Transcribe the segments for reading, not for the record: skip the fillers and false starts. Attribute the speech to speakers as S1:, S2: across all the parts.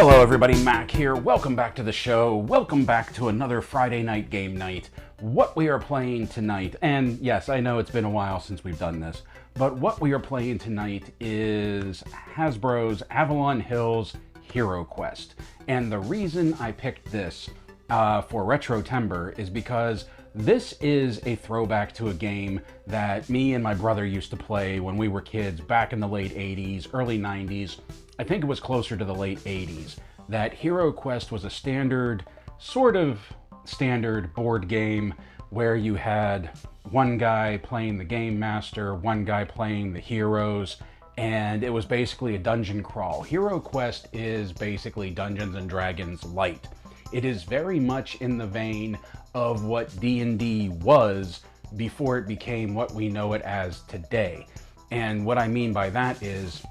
S1: Hello everybody, Mac here. Welcome back to the show. Welcome back to another Friday night game night. What we are playing tonight, and yes, I know it's been a while since we've done this, but what we are playing tonight is Hasbro's Avalon Hill's Hero Quest. And the reason I picked this for Retrotember is because this is a throwback to a game that me and my brother used to play when we were kids back in the late 80s, early 90s. I think it was closer to the late 80s. That Hero Quest was a standard, sort of standard board game where you had one guy playing the game master, one guy playing the heroes, and it was basically a dungeon crawl. Hero Quest is basically Dungeons and Dragons light. It is very much in the vein of what D&D was before it became what we know it as today. And what I mean by that is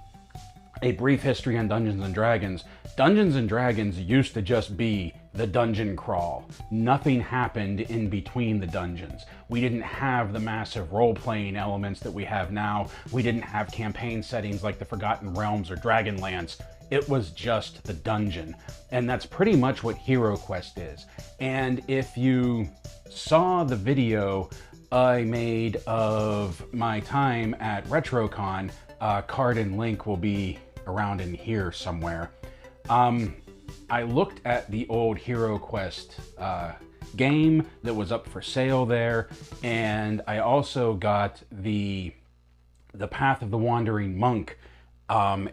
S1: a brief history on Dungeons and Dragons. Dungeons and Dragons used to just be the dungeon crawl. Nothing happened in between the dungeons. We didn't have the massive role-playing elements that we have now. We didn't have campaign settings like the Forgotten Realms or Dragonlance. It was just the dungeon. And that's pretty much what Hero Quest is. And if you saw the video I made of my time at RetroCon, card and link will be around in here somewhere. I looked at the old Hero Quest game that was up for sale there, and I also got the Path of the Wandering Monk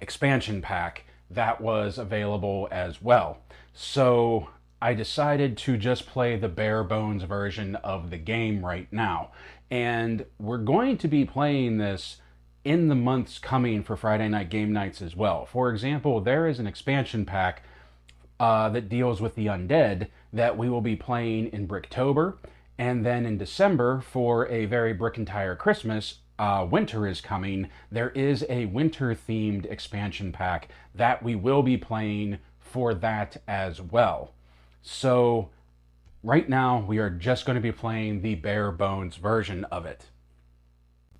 S1: expansion pack that was available as well. So I decided to just play the bare bones version of the game right now. And we're going to be playing this in the months coming for Friday night game nights as well. For example, there is an expansion pack that deals with the undead that we will be playing in Bricktober. And then in December, for a very Brickentire Christmas, winter is coming, there is a winter-themed expansion pack that we will be playing for that as well. So right now, we are just going to be playing the bare bones version of it.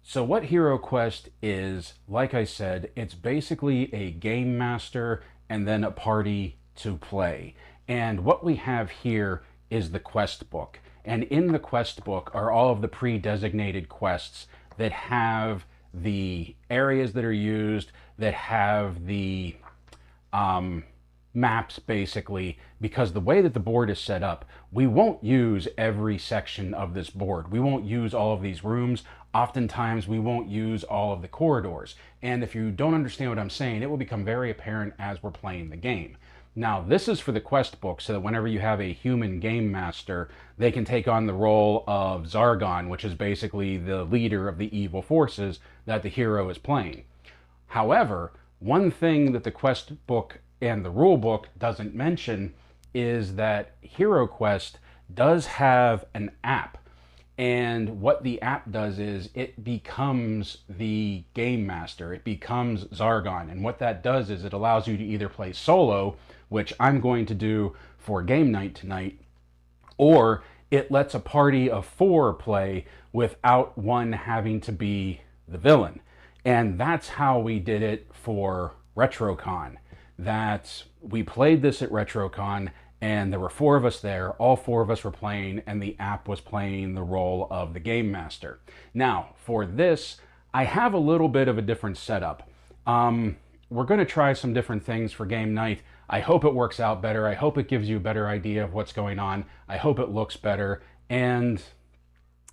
S1: So what Hero Quest is, like I said, it's basically a game master and then a party to play. And what we have here is the quest book. And in the quest book are all of the pre-designated quests that have the areas that are used, that have the maps basically, because the way that the board is set up, we won't use every section of this board. We won't use all of these rooms. Oftentimes we won't use all of the corridors. And if you don't understand what I'm saying, it will become very apparent as we're playing the game. Now, this is for the quest book, so that whenever you have a human game master, they can take on the role of Zargon, which is basically the leader of the evil forces that the hero is playing. However, one thing that the quest book and the rule book doesn't mention is that Hero Quest does have an app. And what the app does is it becomes the game master. It becomes Zargon. And what that does is it allows you to either play solo, which I'm going to do for game night tonight, or it lets a party of 4 play without one having to be the villain. And that's how we did it for RetroCon. That we played this at RetroCon, and there were 4 of us there. All 4 of us were playing, and the app was playing the role of the game master. Now, for this, I have a little bit of a different setup. We're going to try some different things for game night. I hope it works out better. I hope it gives you a better idea of what's going on. I hope it looks better, and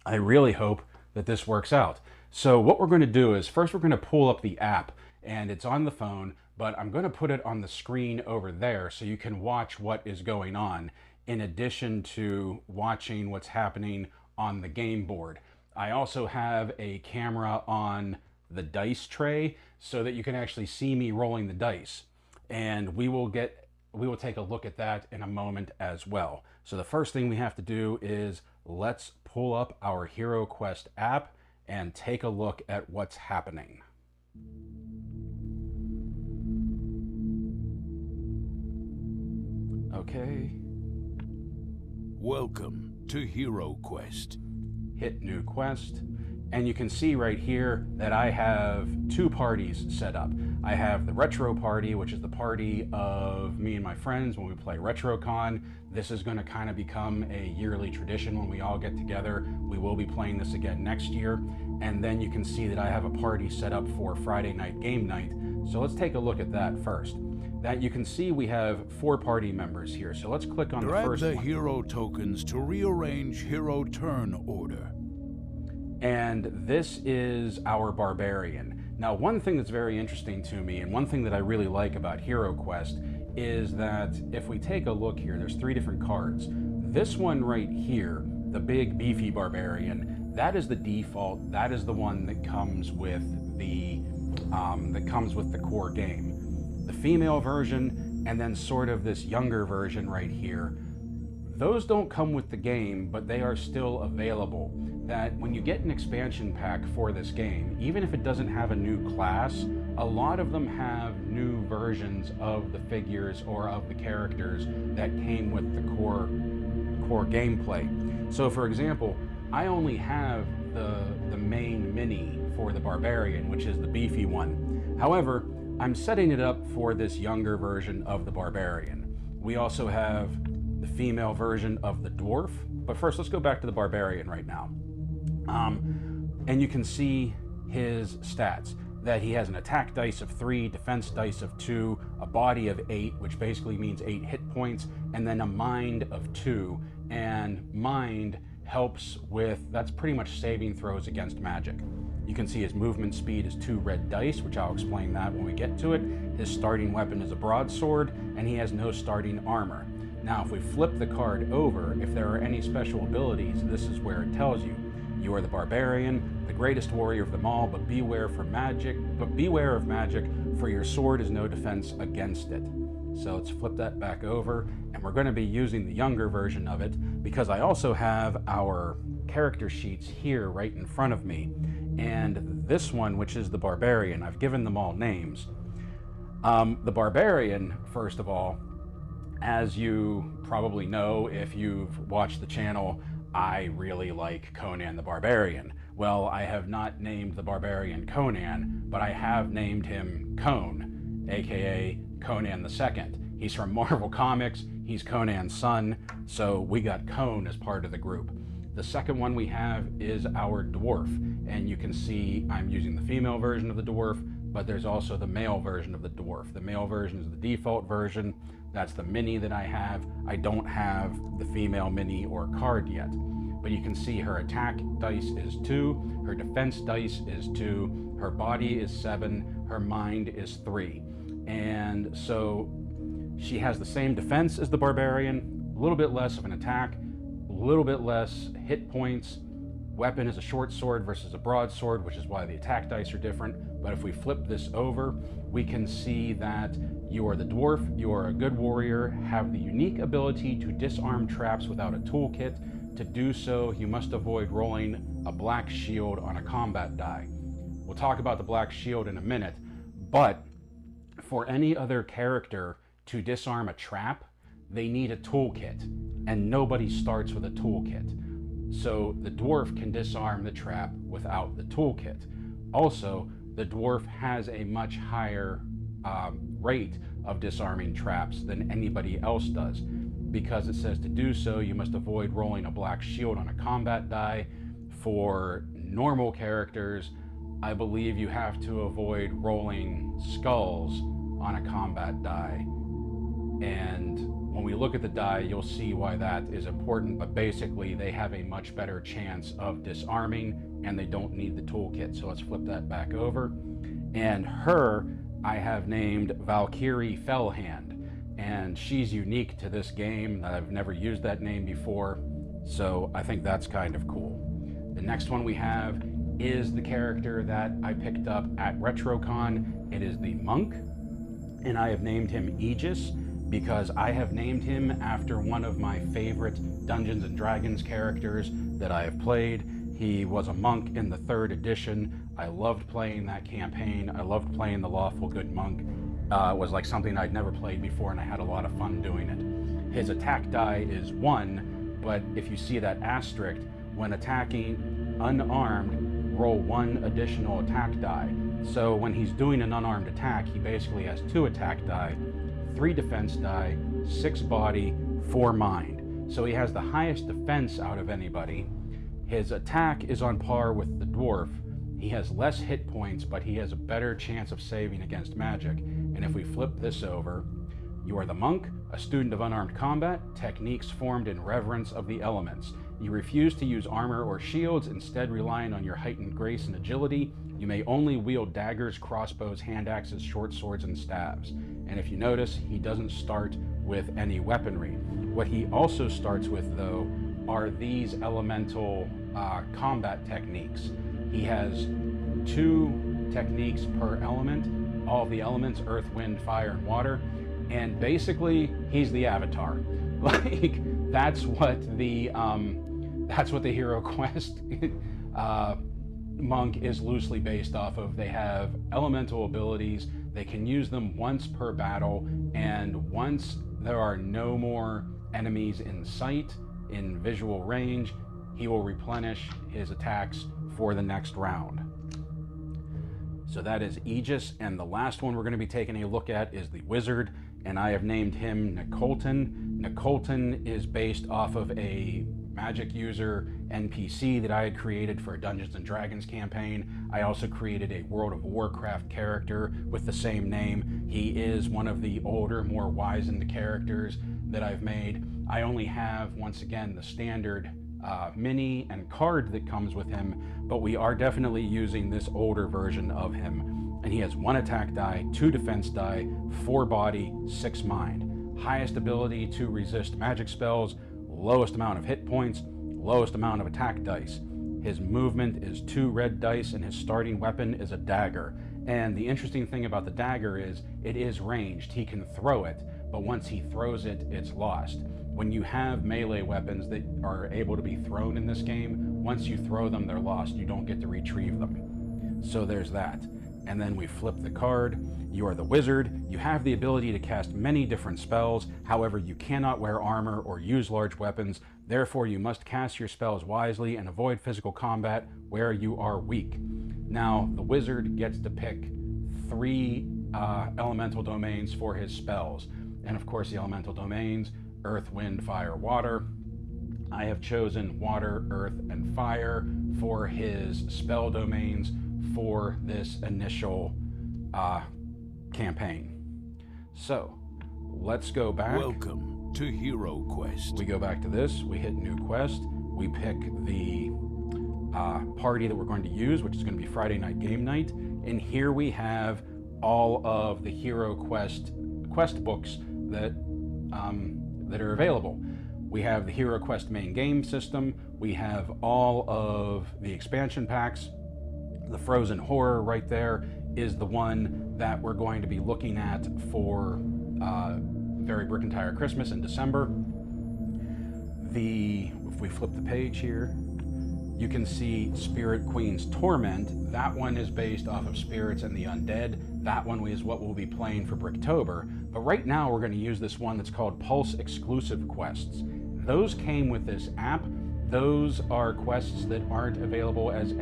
S1: I really hope that this works out. So what we're going to do is, first we're going to pull up the app, and it's on the phone, but I'm going to put it on the screen over there so you can watch what is going on in addition to watching what's happening on the game board. I also have a camera on the dice tray so that you can actually see me rolling the dice. And we will take a look at that in a moment as well. So the first thing we have to do is let's pull up our Hero Quest app and take a look at what's happening. Okay.
S2: Welcome to Hero Quest.
S1: Hit new quest, and you can see right here that I have 2 parties set up. I have the Retro Party, which is the party of me and my friends when we play RetroCon. This is going to kind of become a yearly tradition when we all get together. We will be playing this again next year. And then you can see that I have a party set up for Friday night game night. So let's take a look at that first. That you can see we have 4 party members here. So let's click on the first one.
S2: Drag the hero tokens to rearrange hero turn order.
S1: And this is our barbarian. Now, one thing that's very interesting to me, and one thing that I really like about Hero Quest, is that if we take a look here, there's 3 different cards. This one right here, the big beefy barbarian, that is the default. That is the one that comes with the core game. The female version, and then sort of this younger version right here, those don't come with the game, but they are still available. That when you get an expansion pack for this game, even if it doesn't have a new class, a lot of them have new versions of the figures or of the characters that came with the core gameplay. So for example, I only have the main mini for the barbarian, which is the beefy one. However, I'm setting it up for this younger version of the barbarian. We also have the female version of the dwarf, but first let's go back to the barbarian right now. And you can see his stats, that he has an attack dice of 3, defense dice of 2, a body of 8, which basically means 8 hit points, and then a mind of 2. And mind helps with, that's pretty much saving throws against magic. You can see his movement speed is 2 red dice, which I'll explain that when we get to it. His starting weapon is a broadsword, and he has no starting armor. Now, if we flip the card over, if there are any special abilities, this is where it tells you. You are the barbarian, the greatest warrior of them all, but beware of magic, for your sword is no defense against it. So let's flip that back over, and we're going to be using the younger version of it, because I also have our character sheets here right in front of me. And this one, which is the barbarian, I've given them all names. The barbarian, first of all, as you probably know if you've watched the channel, I really like Conan the Barbarian. Well, I have not named the barbarian Conan, but I have named him Cone, aka Conan the Second. He's from Marvel Comics, he's Conan's son, so we got Cone as part of the group. The second one we have is our dwarf, and you can see I'm using the female version of the dwarf, but there's also the male version of the dwarf. The male version is the default version. That's the mini that I have. I don't have the female mini or card yet. But you can see her attack dice is 2, her defense dice is 2, her body is 7, her mind is 3. And so she has the same defense as the barbarian, a little bit less of an attack, a little bit less hit points. Weapon is a short sword versus a broadsword, which is why the attack dice are different. But if we flip this over, we can see that you are the dwarf, you are a good warrior, have the unique ability to disarm traps without a toolkit. To do so, you must avoid rolling a black shield on a combat die. We'll talk about the black shield in a minute, but for any other character to disarm a trap, they need a toolkit, and nobody starts with a toolkit. So the dwarf can disarm the trap without the toolkit. Also, the dwarf has a much higher rate of disarming traps than anybody else does. Because it says to do so, you must avoid rolling a black shield on a combat die. For normal characters, I believe you have to avoid rolling skulls on a combat die. And when we look at the die, you'll see why that is important, but basically they have a much better chance of disarming and they don't need the toolkit. So let's flip that back over. And her, I have named Valkyrie Fellhand. And she's unique to this game. I've never used that name before, so I think that's kind of cool. The next one we have is the character that I picked up at RetroCon. It is the monk, and I have named him Aegis because I have named him after one of my favorite Dungeons & Dragons characters that I have played. He was a monk in the 3rd edition. I loved playing that campaign. I loved playing the Lawful Good Monk. It was like something I'd never played before, and I had a lot of fun doing it. His attack die is 1, but if you see that asterisk, when attacking unarmed, roll 1 additional attack die. So when he's doing an unarmed attack, he basically has 2 attack die, 3 defense die, 6 body, 4 mind. So he has the highest defense out of anybody. His attack is on par with the dwarf. He has less hit points, but he has a better chance of saving against magic. And if we flip this over, you are the monk, a student of unarmed combat, techniques formed in reverence of the elements. You refuse to use armor or shields, instead relying on your heightened grace and agility. You may only wield daggers, crossbows, hand axes, short swords, and staves. And if you notice, he doesn't start with any weaponry. What he also starts with, though, are these elemental combat techniques. He has 2 techniques per element, all of the elements, earth, wind, fire, and water. And basically, he's the Avatar. Like, that's what the Hero Quest monk is loosely based off of. They have elemental abilities. They can use them once per battle, and once there are no more enemies in sight, in visual range, he will replenish his attacks for the next round. So that is Aegis, and the last one we're going to be taking a look at is the Wizard, and I have named him Nicolton. Nicolton is based off of a magic user NPC that I had created for a Dungeons & Dragons campaign. I also created a World of Warcraft character with the same name. He is one of the older, more wizened characters that I've made. I only have, once again, the standard mini and card that comes with him, but we are definitely using this older version of him. And he has 1 attack die, 2 defense die, 4 body, 6 mind. Highest ability to resist magic spells, lowest amount of hit points, lowest amount of attack dice. His movement is 2 red dice, and his starting weapon is a dagger. And the interesting thing about the dagger is it is ranged. He can throw it, but once he throws it, it's lost. When you have melee weapons that are able to be thrown in this game, once you throw them, they're lost. You don't get to retrieve them. So there's that. And then we flip the card. You are the Wizard. You have the ability to cast many different spells. However, you cannot wear armor or use large weapons. Therefore, you must cast your spells wisely and avoid physical combat where you are weak. Now, the Wizard gets to pick 3 elemental domains for his spells. And of course, the elemental domains: earth, wind, fire, water. I have chosen water, earth, and fire for his spell domains for this initial campaign. So let's go back.
S2: Welcome to Hero Quest.
S1: We go back to this, we hit new quest, we pick the party that we're going to use, which is going to be Friday Night Game Night, and here we have all of the Hero Quest books that are available. We have the Hero Quest main game system, we have all of the expansion packs. The Frozen Horror right there is the one that we're going to be looking at for Very Brick and Tire Christmas in December. If we flip the page here, you can see Spirit Queen's Torment. That one is based off of spirits and the undead. That one is what we'll be playing for Bricktober. But right now we're going to use this one that's called Pulse Exclusive Quests. Those came with this app. Those are quests that aren't available as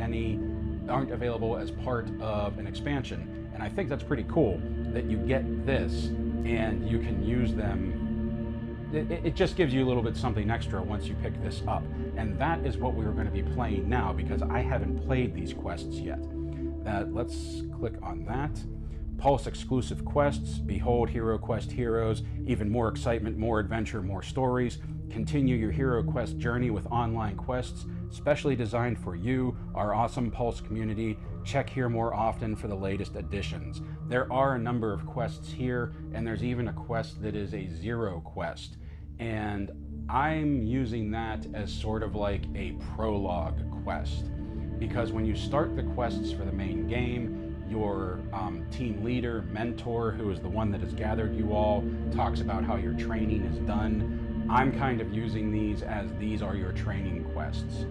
S1: part of an expansion. And I think that's pretty cool that you get this and you can use them. It just gives you a little bit something extra once you pick this up. And that is what we're going to be playing now, because I haven't played these quests yet. Let's click on that. Pulse Exclusive Quests. Behold Hero Quest heroes. Even more excitement, more adventure, more stories. Continue your Hero Quest journey with online quests specially designed for you, our awesome Pulse community. Check here more often for the latest additions. There are a number of quests here, and there's even a quest that is a zero quest. And I'm using that as sort of like a prologue quest, because when you start the quests for the main game, your team leader, mentor, who is the one that has gathered you all, talks about how your training is done. I'm kind of using these as these are your training quests.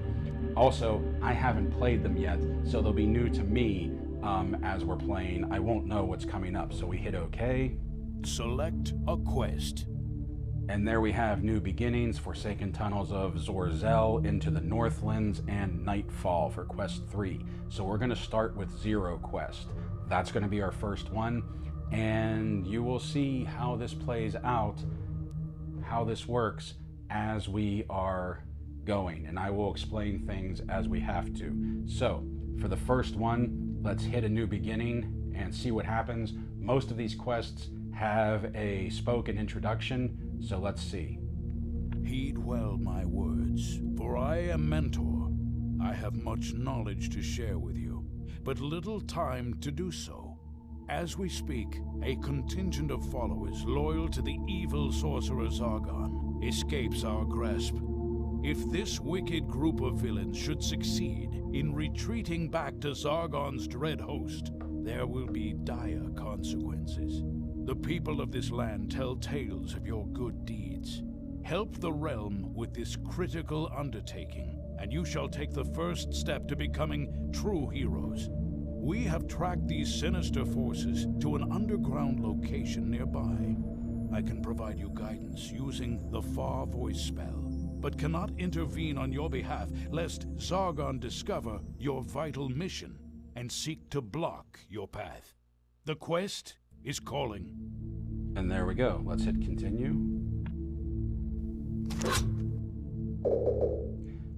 S1: Also, I haven't played them yet, so they'll be new to me as we're playing. I won't know what's coming up, so we hit OK.
S2: Select a quest.
S1: And there we have New Beginnings, Forsaken Tunnels of Zorzel, Into the Northlands, and Nightfall for Quest 3. So we're going to start with Zero Quest. that's going to be our first one, and you will see how this plays out, how this works as we are going, and I will explain things as we have to. So for the first one, let's hit a new beginning and see what happens. Most of these quests have a spoken introduction, so let's see.
S2: Heed well my words, for I am Mentor. I have much knowledge to share with you, but little time to do so. As we speak, a contingent of followers loyal to the evil sorcerer Zargon escapes our grasp. If this wicked group of villains should succeed in retreating back to Zargon's dread host, there will be dire consequences. The people of this land tell tales of your good deeds. Help the realm with this critical undertaking, and you shall take the first step to becoming true heroes. We have tracked these sinister forces to an underground location nearby. I can provide you guidance using the Far Voice spell, but cannot intervene on your behalf lest Zargon discover your vital mission and seek to block your path. The quest is calling.
S1: And there we go. Let's hit continue.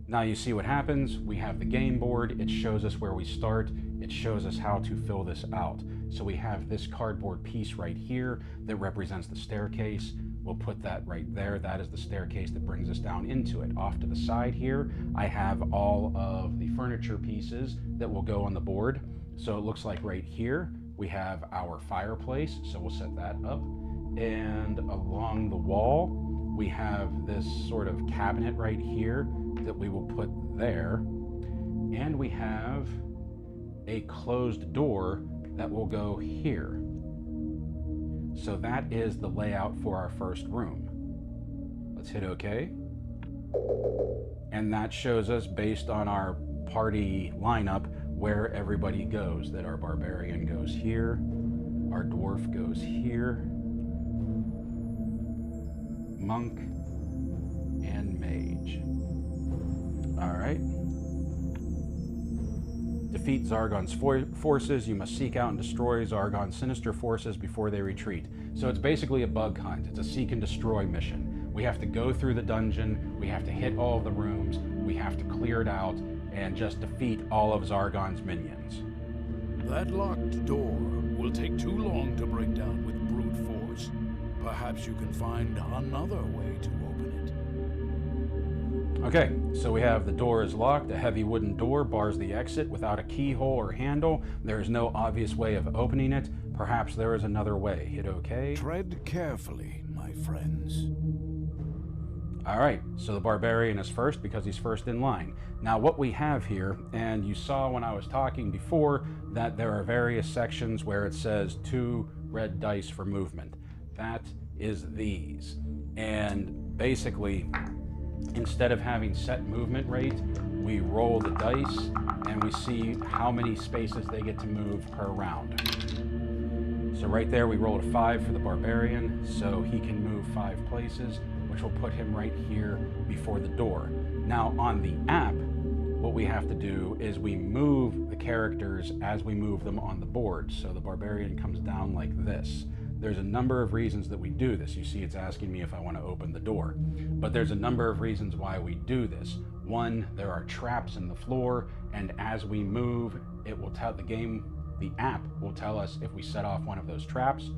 S1: Now you see what happens. We have the game board. It shows us where we start. It shows us how to fill this out. So we have this cardboard piece right here that represents the staircase. We'll put that right there. That is the staircase that brings us down into it. Off to the side here, I have all of the furniture pieces that will go on the board. So it looks like right here, we have our fireplace. So we'll set that up. And along the wall, we have this sort of cabinet right here that we will put there. And we have a closed door that will go here. So that is the layout for our first room. Let's hit OK. And that shows us, based on our party lineup, where everybody goes. That our barbarian goes here, our dwarf goes here, monk, and mage. All right. Defeat Zargon's forces. You must seek out and destroy Zargon's sinister forces before they retreat. So it's basically a bug hunt. It's a seek and destroy mission. We have to go through the dungeon, we have to hit all of the rooms, we have to clear it out, and just defeat all of Zargon's minions.
S2: That locked door will take too long to break down with brute force. Perhaps you can find another way to open it.
S1: Okay, so we have the door is locked. A heavy wooden door bars the exit without a keyhole or handle. There is no obvious way of opening it. Perhaps there is another way. Hit OK.
S2: Tread carefully, my friends.
S1: All right, so the barbarian is first because he's first in line. Now what we have here, and you saw when I was talking before that there are various sections where it says 2 red dice for movement. That is these. And basically, instead of having set movement rate, we roll the dice and we see how many spaces they get to move per round. So right there we rolled a 5 for the barbarian, so he can move 5 places, which will put him right here before the door. Now on the app, what we have to do is we move the characters as we move them on the board. So the barbarian comes down like this. There's a number of reasons that we do this. You see it's asking me if I want to open the door. But there's a number of reasons why we do this. One, there are traps in the floor, and as we move, it will tell the app will tell us if we set off one of those traps.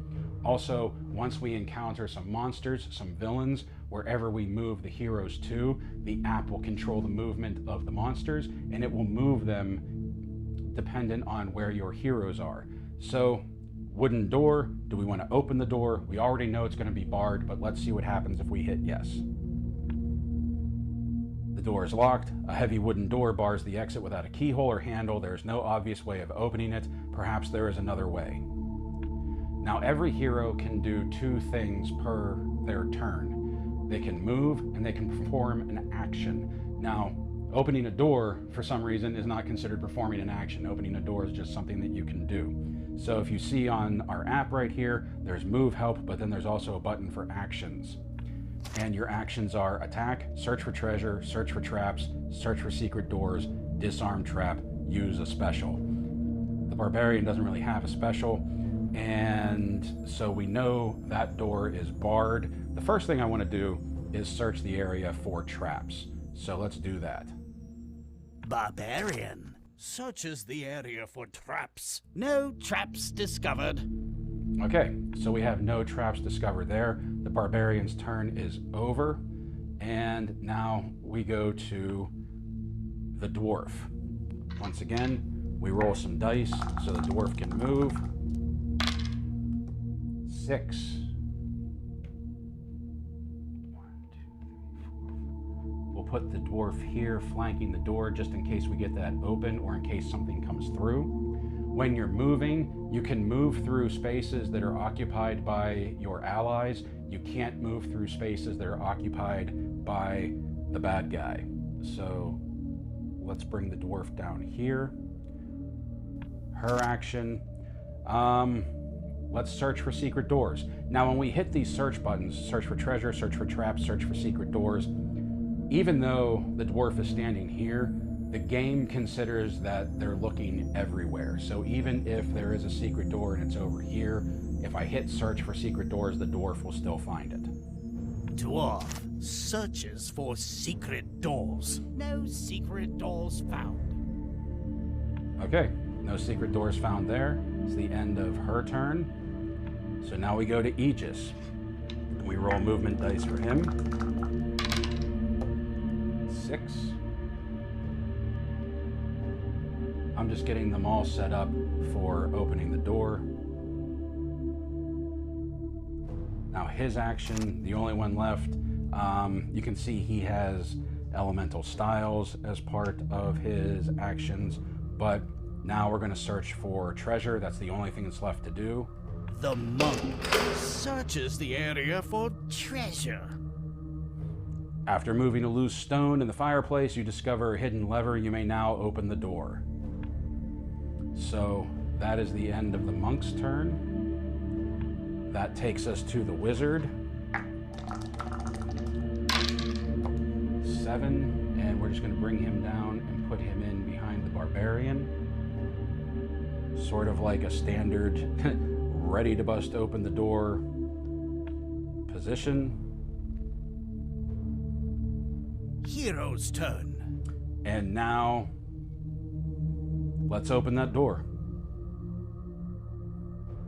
S1: Also, once we encounter some monsters, some villains, wherever we move the heroes to, the app will control the movement of the monsters, and it will move them dependent on where your heroes are. So, wooden door, do we want to open the door? We already know it's going to be barred, but let's see what happens if we hit yes. The door is locked. A heavy wooden door bars the exit without a keyhole or handle. There is no obvious way of opening it. Perhaps there is another way. Now every hero can do 2 things per their turn. They can move and they can perform an action. Now, opening a door, for some reason, is not considered performing an action. Opening a door is just something that you can do. So if you see on our app right here, there's move help, but then there's also a button for actions. And your actions are attack, search for treasure, search for traps, search for secret doors, disarm trap, use a special. the barbarian doesn't really have a special, and so we know that door is barred. The first thing I want to do is search the area for traps. So let's do that.
S3: Barbarian searches the area for traps. No traps discovered.
S1: Okay, so we have no traps discovered there. The barbarian's turn is over, and now we go to the dwarf. Once again, we roll some dice so the dwarf can move. 6. 1, 2, 3, 4. We'll put the dwarf here flanking the door just in case we get that open or in case something comes through. When you're moving, you can move through spaces that are occupied by your allies. You can't move through spaces that are occupied by the bad guy. So let's bring the dwarf down here. Her action. Let's search for secret doors. Now, when we hit these search buttons, search for treasure, search for traps, search for secret doors, even though the dwarf is standing here, the game considers that they're looking everywhere. So even if there is a secret door and it's over here, if I hit search for secret doors, the dwarf will still find it.
S3: Dwarf searches for secret doors. No secret doors found.
S1: Okay, no secret doors found there. It's the end of her turn. So now we go to Aegis. We roll movement dice for him. 6. I'm just getting them all set up for opening the door. Now his action, the only one left, you can see he has elemental styles as part of his actions, but now we're going to search for treasure. That's the only thing that's left to do.
S3: The monk searches the area for treasure.
S1: After moving a loose stone in the fireplace, you discover a hidden lever. You may now open the door. So that is the end of the monk's turn. That takes us to the wizard. 7, and we're just going to bring him down and put him in behind the barbarian. Sort of like a standard ready to bust open the door position.
S3: Hero's turn.
S1: And now let's open that door.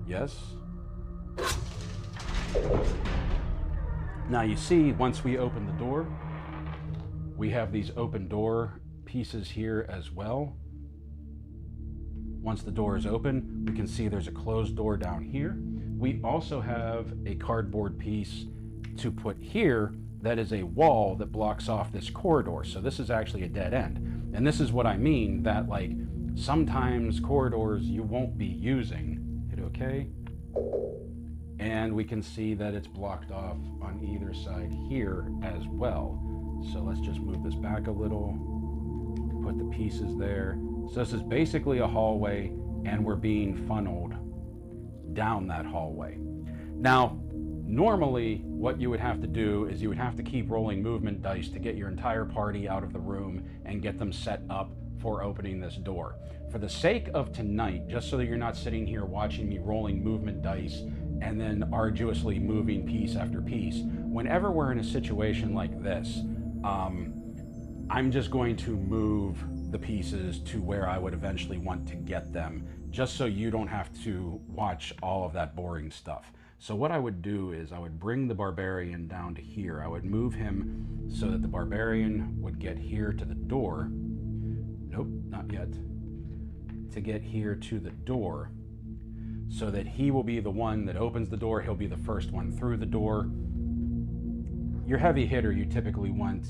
S1: Yes. Now you see, once we open the door, we have these open door pieces here as well. Once the door is open, we can see there's a closed door down here. We also have a cardboard piece to put here that is a wall that blocks off this corridor. So this is actually a dead end. And this is what I mean, that like sometimes corridors you won't be using. Hit OK. And we can see that it's blocked off on either side here as well. So let's just move this back a little, put the pieces there. So this is basically a hallway, and we're being funneled down that hallway. Now, normally what you would have to do is you would have to keep rolling movement dice to get your entire party out of the room and get them set up for opening this door. For the sake of tonight, just so that you're not sitting here watching me rolling movement dice and then arduously moving piece after piece, whenever we're in a situation like this, I'm just going to move the pieces to where I would eventually want to get them, just so you don't have to watch all of that boring stuff. So what I would do is I would bring the barbarian down to here. I would move him so that the barbarian would get here to the door. Nope, not yet. To get here to the door, so that he will be the one that opens the door. He'll be the first one through the door. Your heavy hitter, you typically want,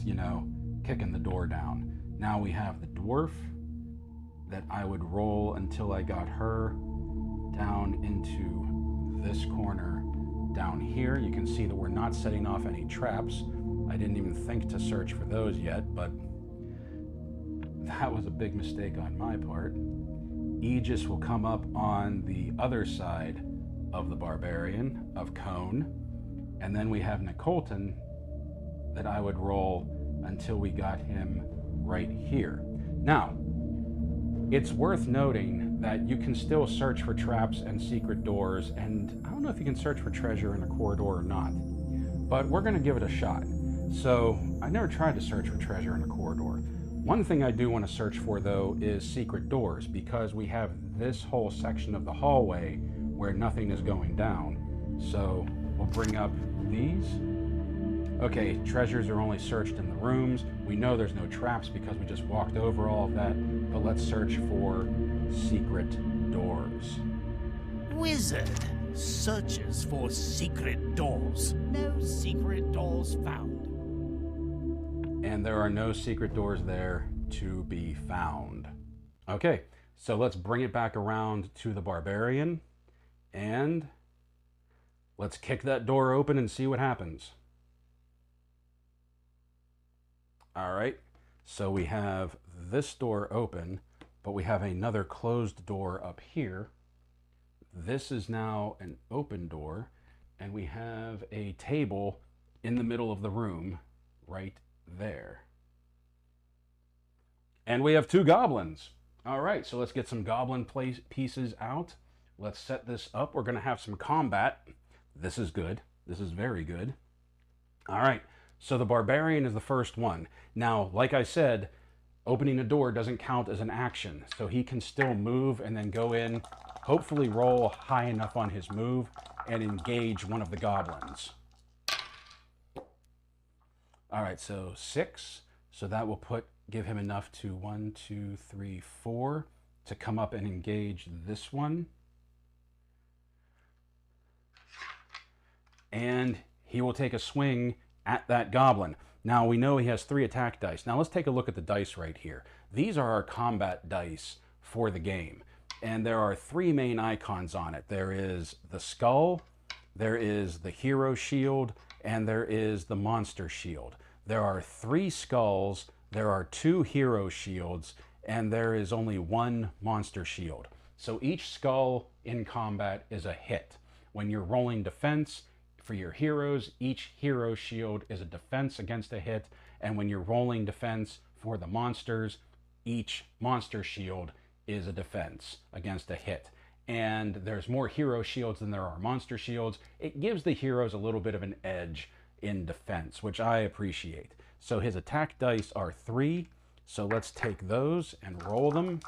S1: kicking the door down. Now we have the dwarf that I would roll until I got her down into this corner down here. You can see that we're not setting off any traps. I didn't even think to search for those yet, but that was a big mistake on my part. Aegis will come up on the other side of the barbarian, of Cone, and then we have Nicolton that I would roll until we got him right here. Now, it's worth noting that you can still search for traps and secret doors, and I don't know if you can search for treasure in a corridor or not, but we're going to give it a shot. So I never tried to search for treasure in a corridor. One thing I do want to search for, though, is secret doors, because we have this whole section of the hallway where nothing is going down. So we'll bring up these. Okay, treasures are only searched in the rooms. We know there's no traps because we just walked over all of that, but let's search for secret doors.
S3: Wizard searches for secret doors. No secret doors found.
S1: And there are no secret doors there to be found. Okay, so let's bring it back around to the barbarian, and let's kick that door open and see what happens. All right, so we have this door open, but we have another closed door up here. This is now an open door, and we have a table in the middle of the room right there. And we have 2 goblins. All right, so let's get some goblin pieces out. Let's set this up. We're going to have some combat. This is good. This is very good. All right, so the barbarian is the first one. Now, like I said, opening a door doesn't count as an action, so he can still move and then go in, hopefully roll high enough on his move, and engage one of the goblins. All right, so 6. So that will give him enough to 1, 2, 3, 4 to come up and engage this one. And he will take a swing at that goblin. Now we know he has 3 attack dice. Now let's take a look at the dice right here. These are our combat dice for the game. And there are 3 main icons on it. There is the skull, there is the hero shield, and there is the monster shield. There are 3 skulls, there are 2 hero shields, and there is only 1 monster shield. So each skull in combat is a hit. When you're rolling defense for your heroes, each hero shield is a defense against a hit, and when you're rolling defense for the monsters, each monster shield is a defense against a hit. And there's more hero shields than there are monster shields. It gives the heroes a little bit of an edge in defense, which I appreciate. So his attack dice are 3. So let's take those and roll them.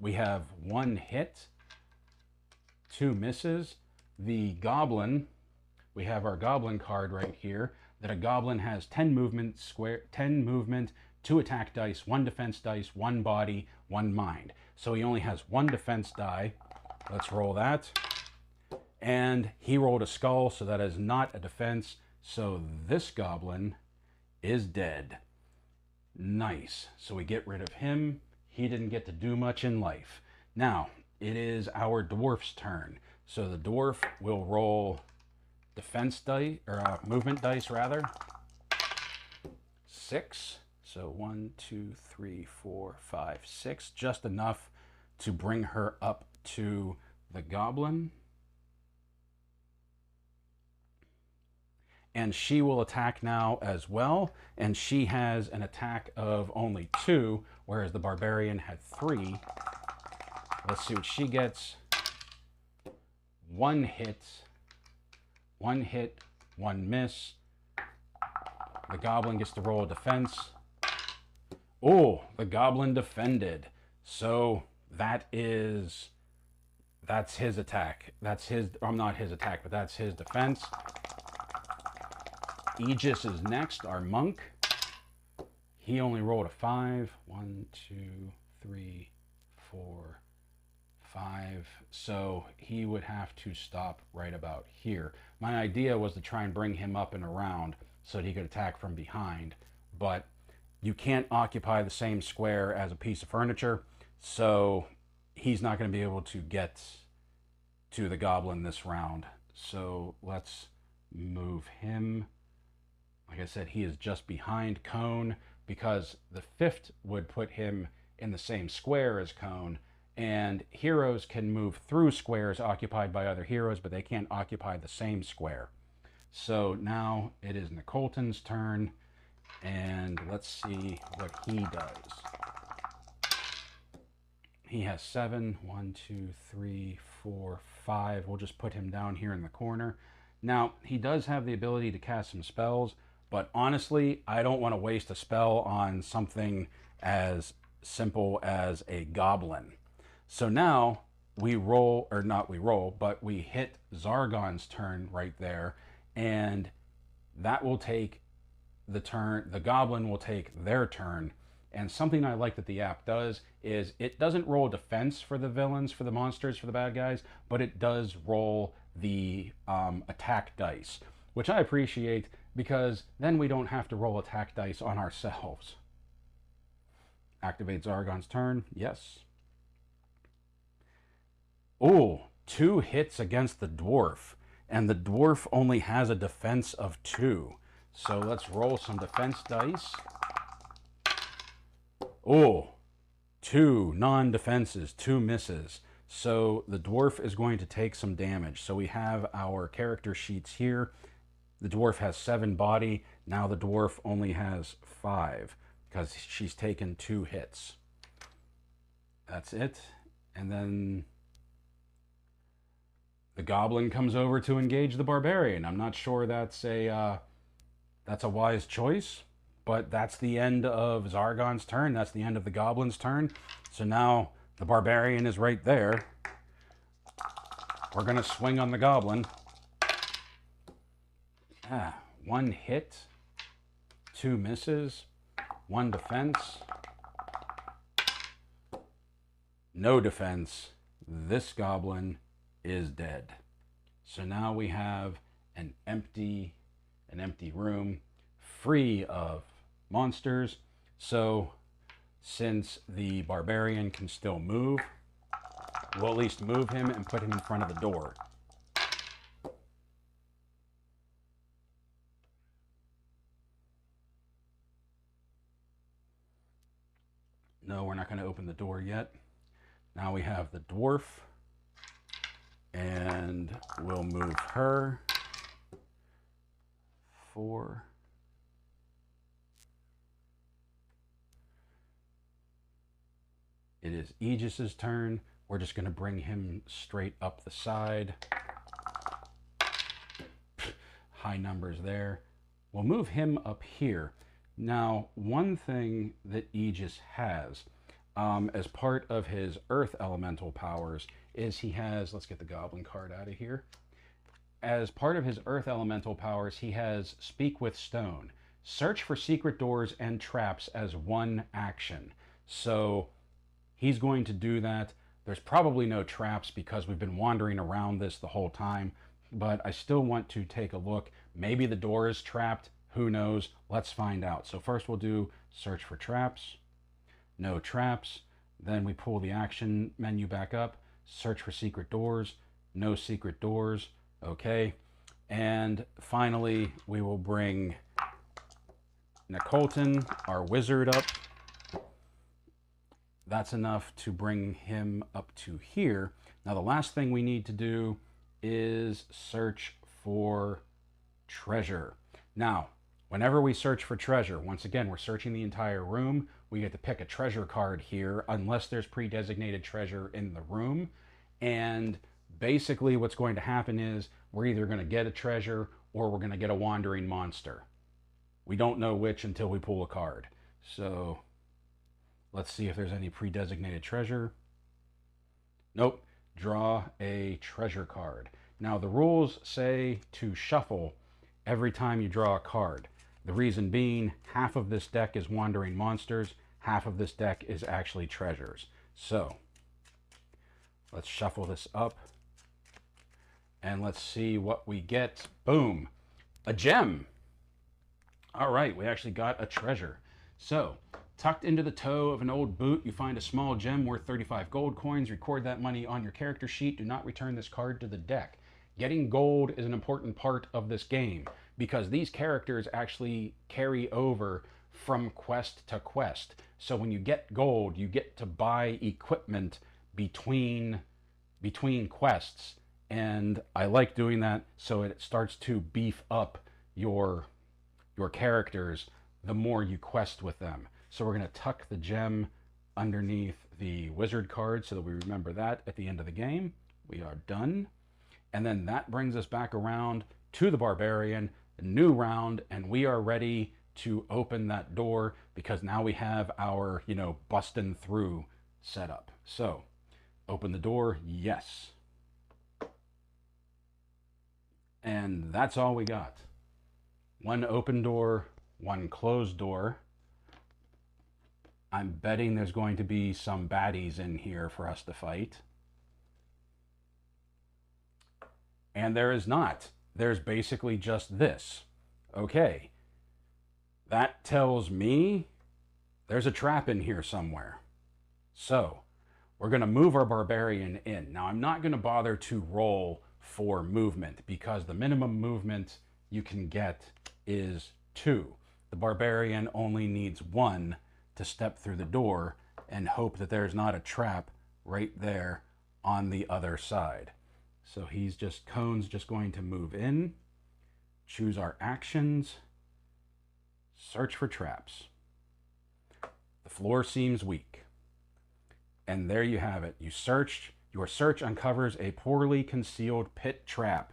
S1: We have 1 hit, 2 misses. The goblin, we have our goblin card right here, that a goblin has 10 movement, 2 attack dice, 1 defense dice, 1 body, 1 mind. So he only has 1 defense die. Let's roll that. And he rolled a skull, so that is not a defense. So this goblin is dead. Nice. So we get rid of him. He didn't get to do much in life. Now, it is our dwarf's turn. So the dwarf will roll defense dice, or movement dice rather. 6. So 1, 2, 3, 4, 5, 6. Just enough to bring her up to the goblin. And she will attack now as well. And she has an attack of only 2, whereas the barbarian had 3. Let's see what she gets. 1 hit, 1 hit, 1 miss. The goblin gets to roll a defense. Oh, the goblin defended. So that's his attack. That's his, not his attack, but that's his defense. Aegis is next, our monk. He only rolled a 5. 1, 2, 3, 4, 5. So he would have to stop right about here. My idea was to try and bring him up and around so that he could attack from behind, but you can't occupy the same square as a piece of furniture, so he's not going to be able to get to the goblin this round. So let's move him. Like I said, he is just behind Cone, because the 5th would put him in the same square as Cone, and heroes can move through squares occupied by other heroes, but they can't occupy the same square. So now it is Nicolton's turn, and let's see what he does. He has 7. 1, 2, 3, 4, 5. We'll just put him down here in the corner. Now, he does have the ability to cast some spells, but honestly, I don't want to waste a spell on something as simple as a goblin. So now we roll, or not we roll, but we hit Zargon's turn right there, and that will take the turn, the goblin will take their turn. And something I like that the app does is it doesn't roll defense for the villains, for the monsters, for the bad guys, but it does roll the attack dice, which I appreciate because then we don't have to roll attack dice on ourselves. Activate Zargon's turn. Yes. Oh, 2 hits against the dwarf, and the dwarf only has a defense of 2. So let's roll some defense dice. Oh, 2 non-defenses, 2 misses. So the dwarf is going to take some damage. So we have our character sheets here. The dwarf has 7 body. Now the dwarf only has 5 because she's taken 2 hits. That's it. And then the goblin comes over to engage the barbarian. I'm not sure that's a wise choice, but that's the end of Zargon's turn. That's the end of the goblin's turn. So now the barbarian is right there. We're going to swing on the goblin. 1 hit, 2 misses, 1 defense, no defense. This goblin is dead. So now we have an empty room free of monsters. So since the barbarian can still move, we'll at least move him and put him in front of the door. No, we're not going to open the door yet. Now we have the dwarf, and we'll move her. 4. It is Aegis's turn. We're just going to bring him straight up the side. High numbers there. We'll move him up here. Now, one thing that Aegis has, as part of his earth elemental powers, is he has, let's get the goblin card out of here. As part of his earth elemental powers, he has Speak with Stone. Search for secret doors and traps as 1 action. So he's going to do that. There's probably no traps because we've been wandering around this the whole time, but I still want to take a look. Maybe the door is trapped. Who knows? Let's find out. So first we'll do search for traps. No traps. Then we pull the action menu back up. Search for secret doors. No secret doors. Okay. And finally, we will bring Nicolton, our wizard, up. That's enough to bring him up to here. Now the last thing we need to do is search for treasure. Now, whenever we search for treasure, once again, we're searching the entire room. We get to pick a treasure card here, unless there's pre-designated treasure in the room. And basically what's going to happen is we're either going to get a treasure or we're going to get a wandering monster. We don't know which until we pull a card. So let's see if there's any pre-designated treasure. Nope. Draw a treasure card. Now the rules say to shuffle every time you draw a card. The reason being, half of this deck is wandering monsters, half of this deck is actually treasures. So let's shuffle this up and let's see what we get. Boom, a gem. All right, we actually got a treasure. So tucked into the toe of an old boot, you find a small gem worth 35 gold coins. Record that money on your character sheet. Do not return this card to the deck. Getting gold is an important part of this game because these characters actually carry over from quest to quest. So when you get gold, you get to buy equipment between quests. And I like doing that so it starts to beef up your characters the more you quest with them. So we're going to tuck the gem underneath the wizard card so that we remember that at the end of the game. We are done. And then that brings us back around to the barbarian, a new round, and we are ready to open that door because now we have our, busting through setup. So, open the door, yes. And that's all we got. One open door, one closed door. I'm betting there's going to be some baddies in here for us to fight. And there is not. There's basically just this. Okay. That tells me there's a trap in here somewhere. So, we're going to move our barbarian in. Now, I'm not going to bother to roll for movement because the minimum movement you can get is 2. The barbarian only needs 1 to step through the door and hope that there's not a trap right there on the other side. So Cone's just going to move in, choose our actions, search for traps. The floor seems weak. And there you have it. Your search uncovers a poorly concealed pit trap.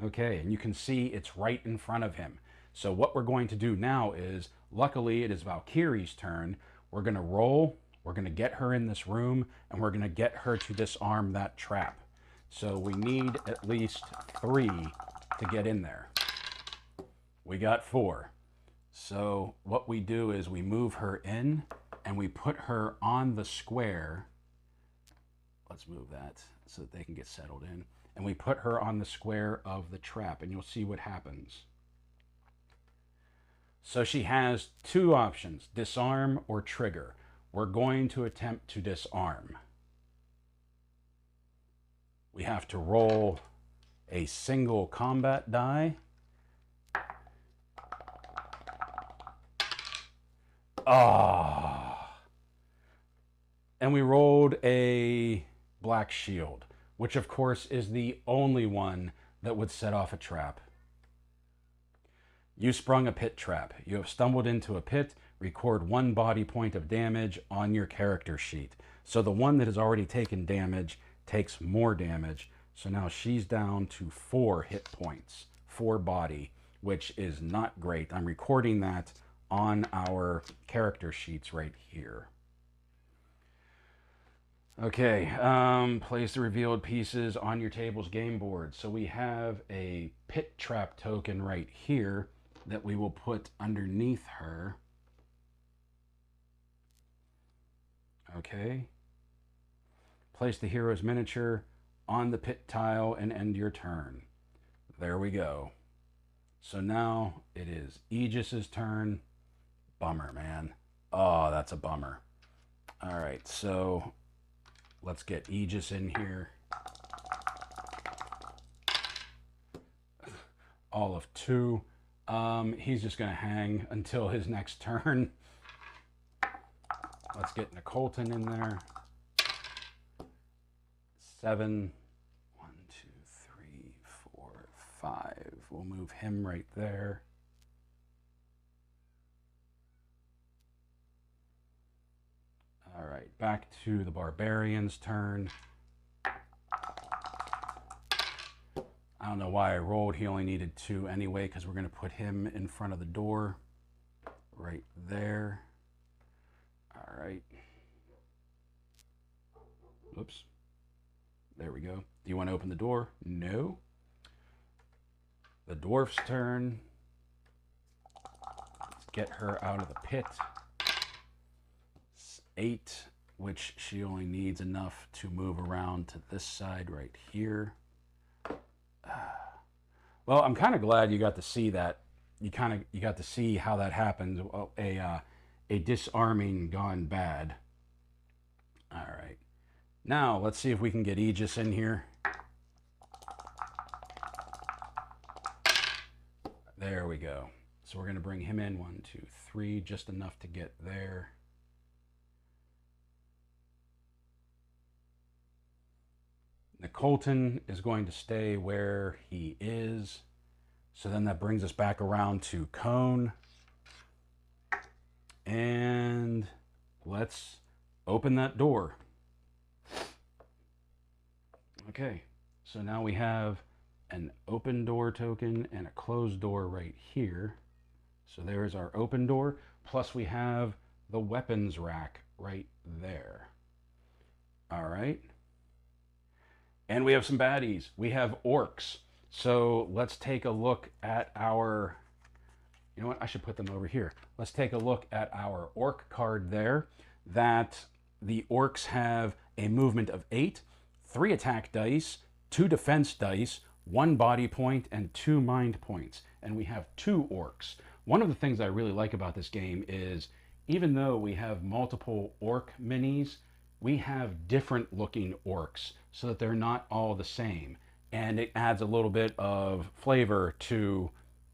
S1: Okay, and you can see it's right in front of him. So what we're going to do now is, luckily it is Valkyrie's turn. We're going to roll, we're going to get her in this room, and we're going to get her to disarm that trap. So we need at least 3 to get in there. We got 4. So what we do is we move her in and we put her on the square. Let's move that so that they can get settled in. And we put her on the square of the trap and you'll see what happens. So she has 2 options, disarm or trigger. We're going to attempt to disarm. We have to roll a single combat die. And we rolled a black shield, which of course is the only one that would set off a trap. You sprung a pit trap. You have stumbled into a pit. Record 1 body point of damage on your character sheet. So the one that has already taken damage takes more damage. So now she's down to 4 hit points, 4 body, which is not great. I'm recording that on our character sheets right here. Okay, place the revealed pieces on your table's game board. So we have a pit trap token right here that we will put underneath her. Okay. Place the hero's miniature on the pit tile and end your turn. There we go. So now it is Aegis's turn. Bummer, man. Oh, that's a bummer. All right, so let's get Aegis in here. All of 2. He's just going to hang until his next turn. Let's get Nicolton in there. 7. 1, 2, 3, 4, 5. We'll move him right there. All right, back to the barbarian's turn. I don't know why I rolled. He only needed 2 anyway, because we're going to put him in front of the door right there. All right. Oops. There we go. Do you want to open the door? No. The dwarf's turn. Let's get her out of the pit. 8, which she only needs enough to move around to this side right here. Well, I'm kind of glad you got to see that. You got to see how that happens. A disarming gone bad. All right. Now, let's see if we can get Aegis in here. There we go. So we're going to bring him in. 1, 2, 3, just enough to get there. Nicolton is going to stay where he is. So then that brings us back around to Cone. And let's open that door. Okay, so now we have an open door token and a closed door right here. So there's our open door, plus we have the weapons rack right there. All right. And we have some baddies. We have orcs. So let's take a look at our, you know what, I should put them over here. Let's take a look at our orc card there. That the orcs have a movement of 8, 3 attack dice, 2 defense dice, 1 body point, and 2 mind points. And we have 2 orcs. One of the things I really like about this game is, even though we have multiple orc minis, we have different looking orcs so that they're not all the same. And it adds a little bit of flavor to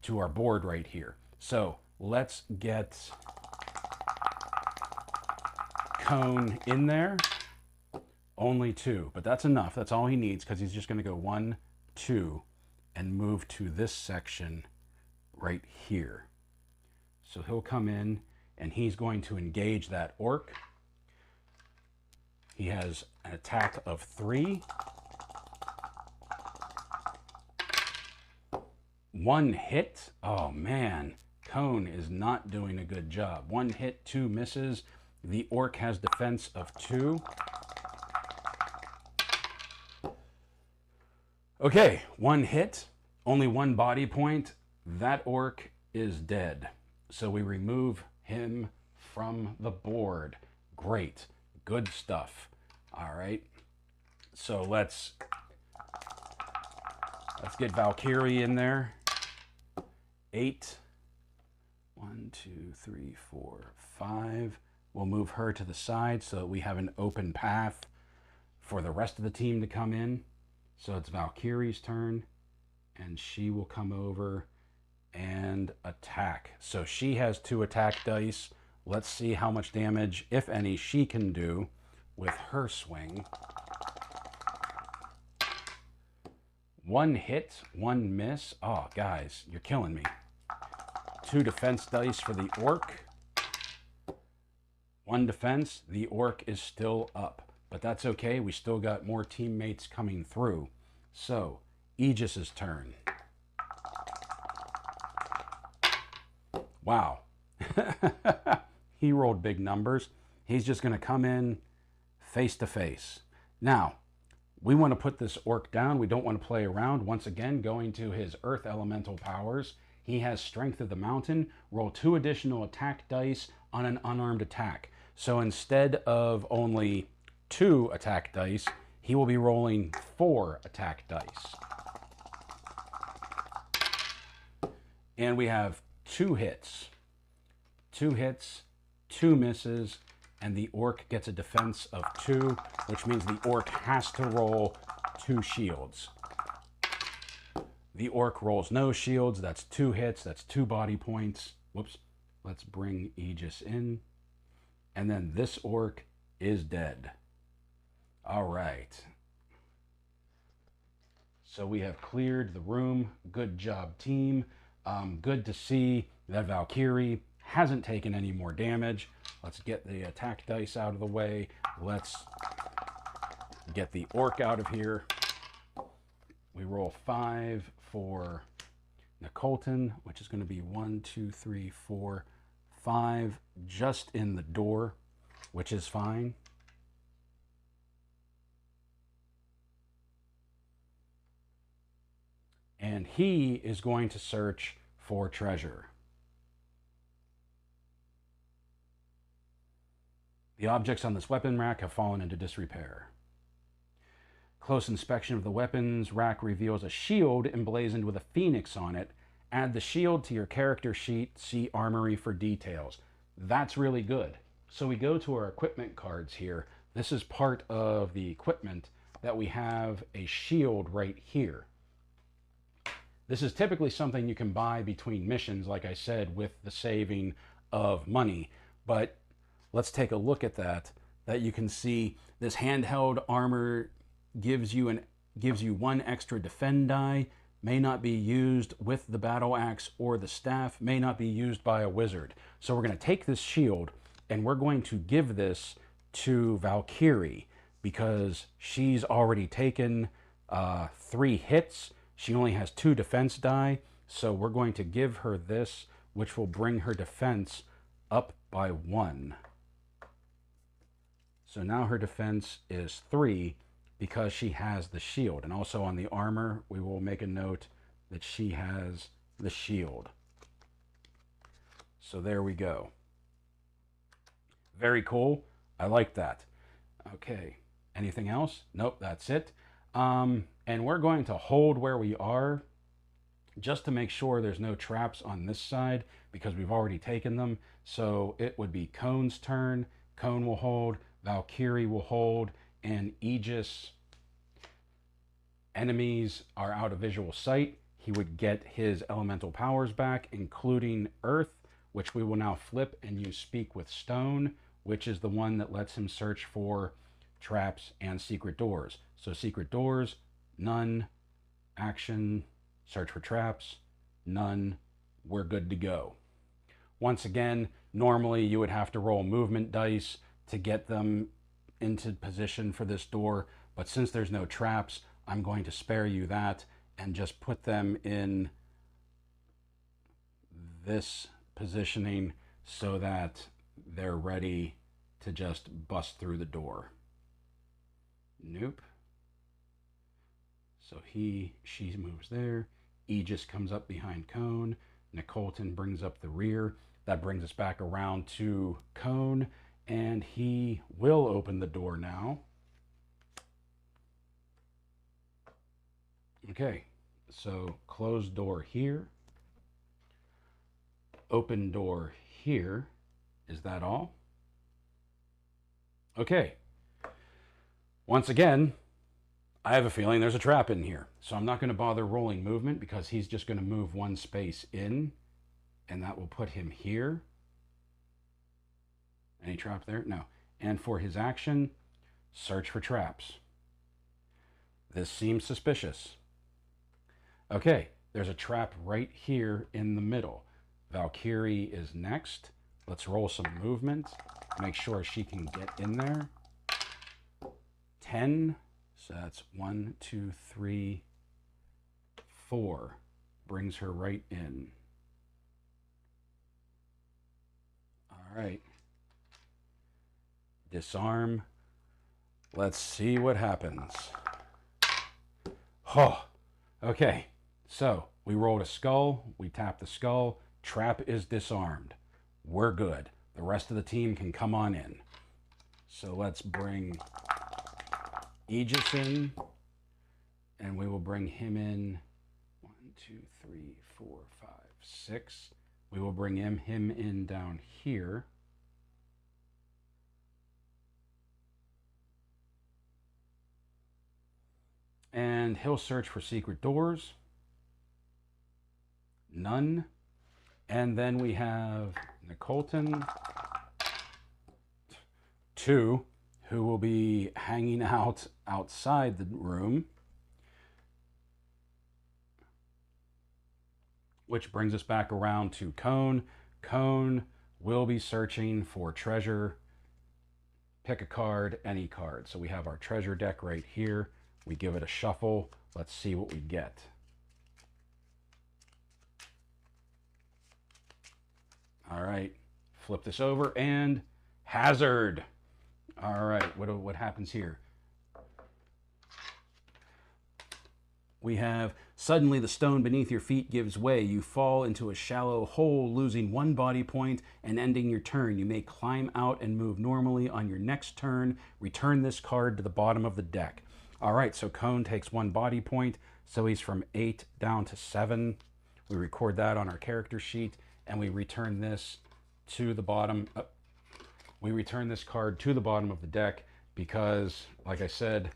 S1: our board right here. So let's get Cone in there. Only 2, but that's enough. That's all he needs, because he's just going to go 1, 2, and move to this section right here. So he'll come in and he's going to engage that orc. He has an attack of 3. 1 hit. Oh man, Cone is not doing a good job. 1 hit, 2 misses. The orc has defense of 2. Okay, 1 hit, only 1 body point. That orc is dead. So we remove him from the board. Great, good stuff. All right, so let's get Valkyrie in there. 8. 1, 2, 3, 4, 5. We'll move her to the side so that we have an open path for the rest of the team to come in. So it's Valkyrie's turn, and she will come over and attack. So she has 2 attack dice. Let's see how much damage, if any, she can do with her swing. 1 hit, 1 miss. Oh, guys, you're killing me. 2 defense dice for the orc. 1 defense. The orc is still up, but that's okay. We still got more teammates coming through. So, Aegis's turn. Wow. He rolled big numbers. He's just going to come in face to face. Now, we want to put this orc down. We don't want to play around. Once again, going to his earth elemental powers. He has Strength of the Mountain. Roll 2 additional attack dice on an unarmed attack. So instead of only 2 attack dice, he will be rolling 4 attack dice. And we have 2 hits. 2 hits, 2 misses, and the orc gets a defense of 2, which means the orc has to roll 2 shields. The orc rolls no shields. That's 2 hits. That's 2 body points. Whoops. Let's bring Aegis in. And then this orc is dead. All right. So we have cleared the room. Good job, team. Good to see that Valkyrie hasn't taken any more damage. Let's get the attack dice out of the way. Let's get the orc out of here. We roll 5 for Nicolton, which is going to be 1, 2, 3, 4, 5 just in the door, which is fine. And he is going to search for treasure. The objects on this weapon rack have fallen into disrepair. Close inspection of the weapons rack reveals a shield emblazoned with a phoenix on it. Add the shield to your character sheet. See Armory for details. That's really good. So we go to our equipment cards here. This is part of the equipment that we have a shield right here. This is typically something you can buy between missions, like I said, with the saving of money. But let's take a look at that you can see this handheld armor gives you 1 extra defend die, may not be used with the battle axe or the staff, may not be used by a wizard. So we're going to take this shield and we're going to give this to Valkyrie because she's already taken 3 hits. She only has 2 defense die, so we're going to give her this, which will bring her defense up by 1. So now her defense is 3 because she has the shield. And also on the armor, we will make a note that she has the shield. So there we go. Very cool. I like that. Okay. Anything else? Nope, that's it. And we're going to hold where we are just to make sure there's no traps on this side because we've already taken them. So it would be Cone's turn. Cone will hold, Valkyrie will hold, and Aegis enemies are out of visual sight. He would get his elemental powers back, including Earth, which we will now flip and use Speak with Stone, which is the one that lets him search for traps and secret doors. So secret doors, none. Action, search for traps, none. We're good to go. Once again, normally you would have to roll movement dice to get them into position for this door, but since there's no traps, I'm going to spare you that and just put them in this positioning so that they're ready to just bust through the door. Nope. So she moves there. Aegis comes up behind Cone. Nicolton brings up the rear. That brings us back around to Cone, and he will open the door now. Okay, so closed door here. Open door here. Is that all? Okay. Once again, I have a feeling there's a trap in here. So I'm not going to bother rolling movement because he's just going to move 1 space in, and that will put him here. Any trap there? No. And for his action, search for traps. This seems suspicious. Okay, there's a trap right here in the middle. Valkyrie is next. Let's roll some movement. Make sure she can get in there. 10. So that's 1, 2, 3, 4. Brings her right in. All right. Disarm. Let's see what happens. Oh, okay. So we rolled a skull. We tapped the skull. Trap is disarmed. We're good. The rest of the team can come on in. So let's bring Aegis in, and we will bring him in. 1, 2, 3, 4, 5, 6. We will bring him in down here. And he'll search for secret doors. None. And then we have Nicolton, 2, who will be hanging out outside the room. Which brings us back around to Cone. Cone will be searching for treasure. Pick a card, any card. So we have our treasure deck right here. We give it a shuffle. Let's see what we get. All right, flip this over and hazard. All right, what happens here? We have, suddenly the stone beneath your feet gives way. You fall into a shallow hole, losing 1 body point and ending your turn. You may climb out and move normally on your next turn. Return this card to the bottom of the deck. All right, so Cone takes 1 body point, so he's from 8 down to 7. We record that on our character sheet, and we return this to the bottom. We return this card to the bottom of the deck because, like I said,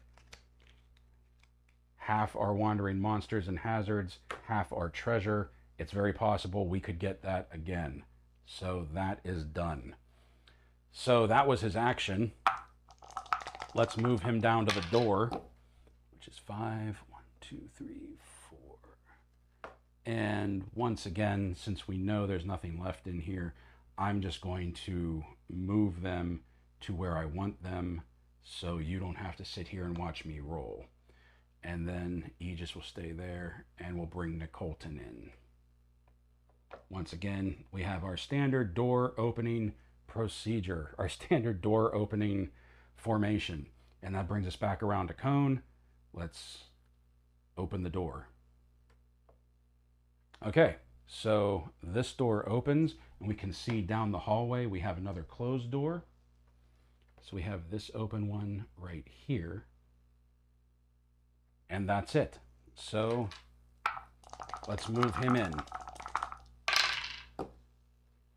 S1: half are wandering monsters and hazards, half are treasure. It's very possible we could get that again. So that is done. So that was his action. Let's move him down to the door, which is 5. 1, 2, 3, 4. And once again, since we know there's nothing left in here, I'm just going to move them to where I want them so you don't have to sit here and watch me roll. And then Aegis will stay there, and we'll bring Nicolton in. Once again, we have our standard door opening procedure, our standard door opening formation. And that brings us back around to Cone. Let's open the door. Okay, so this door opens, and we can see down the hallway we have another closed door. So we have this open one right here. And that's it. So let's move him in.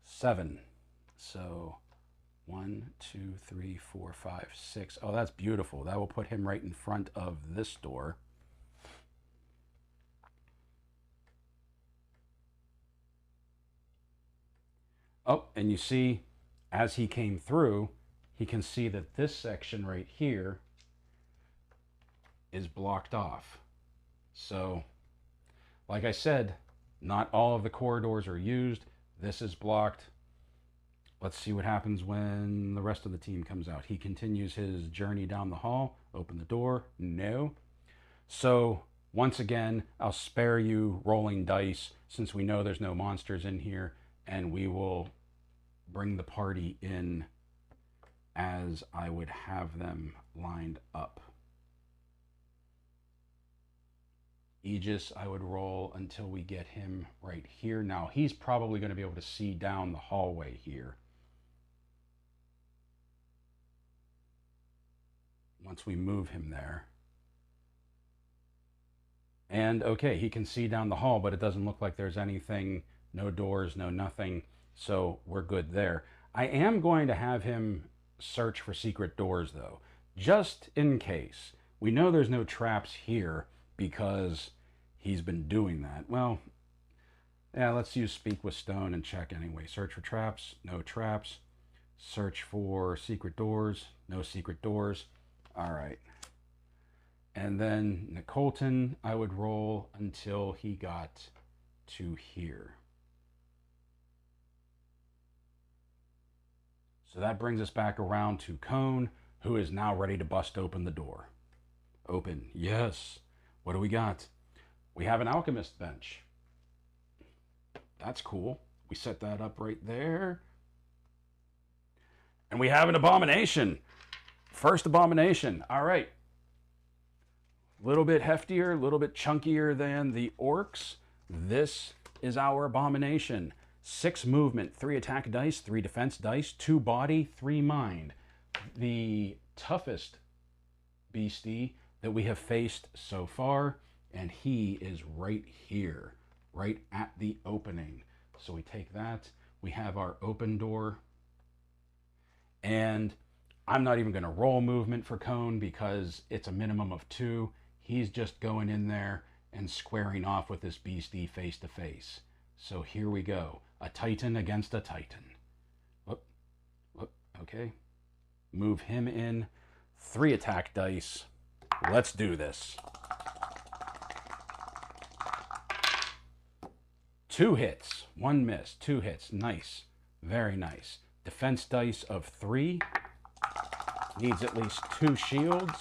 S1: 7. So 1, 2, 3, 4, 5, 6. Oh, that's beautiful. That will put him right in front of this door. Oh, and you see, as he came through, he can see that this section right here is blocked off. So, like I said, not all of the corridors are used. This is blocked. Let's see what happens when the rest of the team comes out. He continues his journey down the hall. Open the door. No. So, once again, I'll spare you rolling dice since we know there's no monsters in here, and we will bring the party in as I would have them lined up. Aegis, I would roll until we get him right here. Now, he's probably going to be able to see down the hallway here. Once we move him there. And okay, he can see down the hall, but it doesn't look like there's anything, no doors, no nothing. So we're good there. I am going to have him search for secret doors though, just in case. We know there's no traps here because he's been doing that. Well, yeah, let's use Speak with Stone and check anyway. Search for traps, no traps. Search for secret doors, no secret doors. All right. And then Nicolton, I would roll until he got to here. So that brings us back around to Cone, who is now ready to bust open the door. Open, yes. What do we got? We have an alchemist bench. That's cool. We set that up right there. And we have an abomination. First abomination. All right. A little bit heftier, a little bit chunkier than the orcs. This is our abomination. 6 movement, 3 attack dice, 3 defense dice, 2 body, 3 mind. The toughest beastie that we have faced so far, and he is right here, right at the opening. So we take that. We have our open door. And I'm not even going to roll movement for Cone because it's a minimum of 2. He's just going in there and squaring off with this beastie face to face. So here we go. A Titan against a Titan. Whoop, whoop, okay. Move him in. 3 attack dice. Let's do this. 2 hits. 1 miss. 2 hits. Nice. Very nice. Defense dice of 3. Needs at least 2 shields.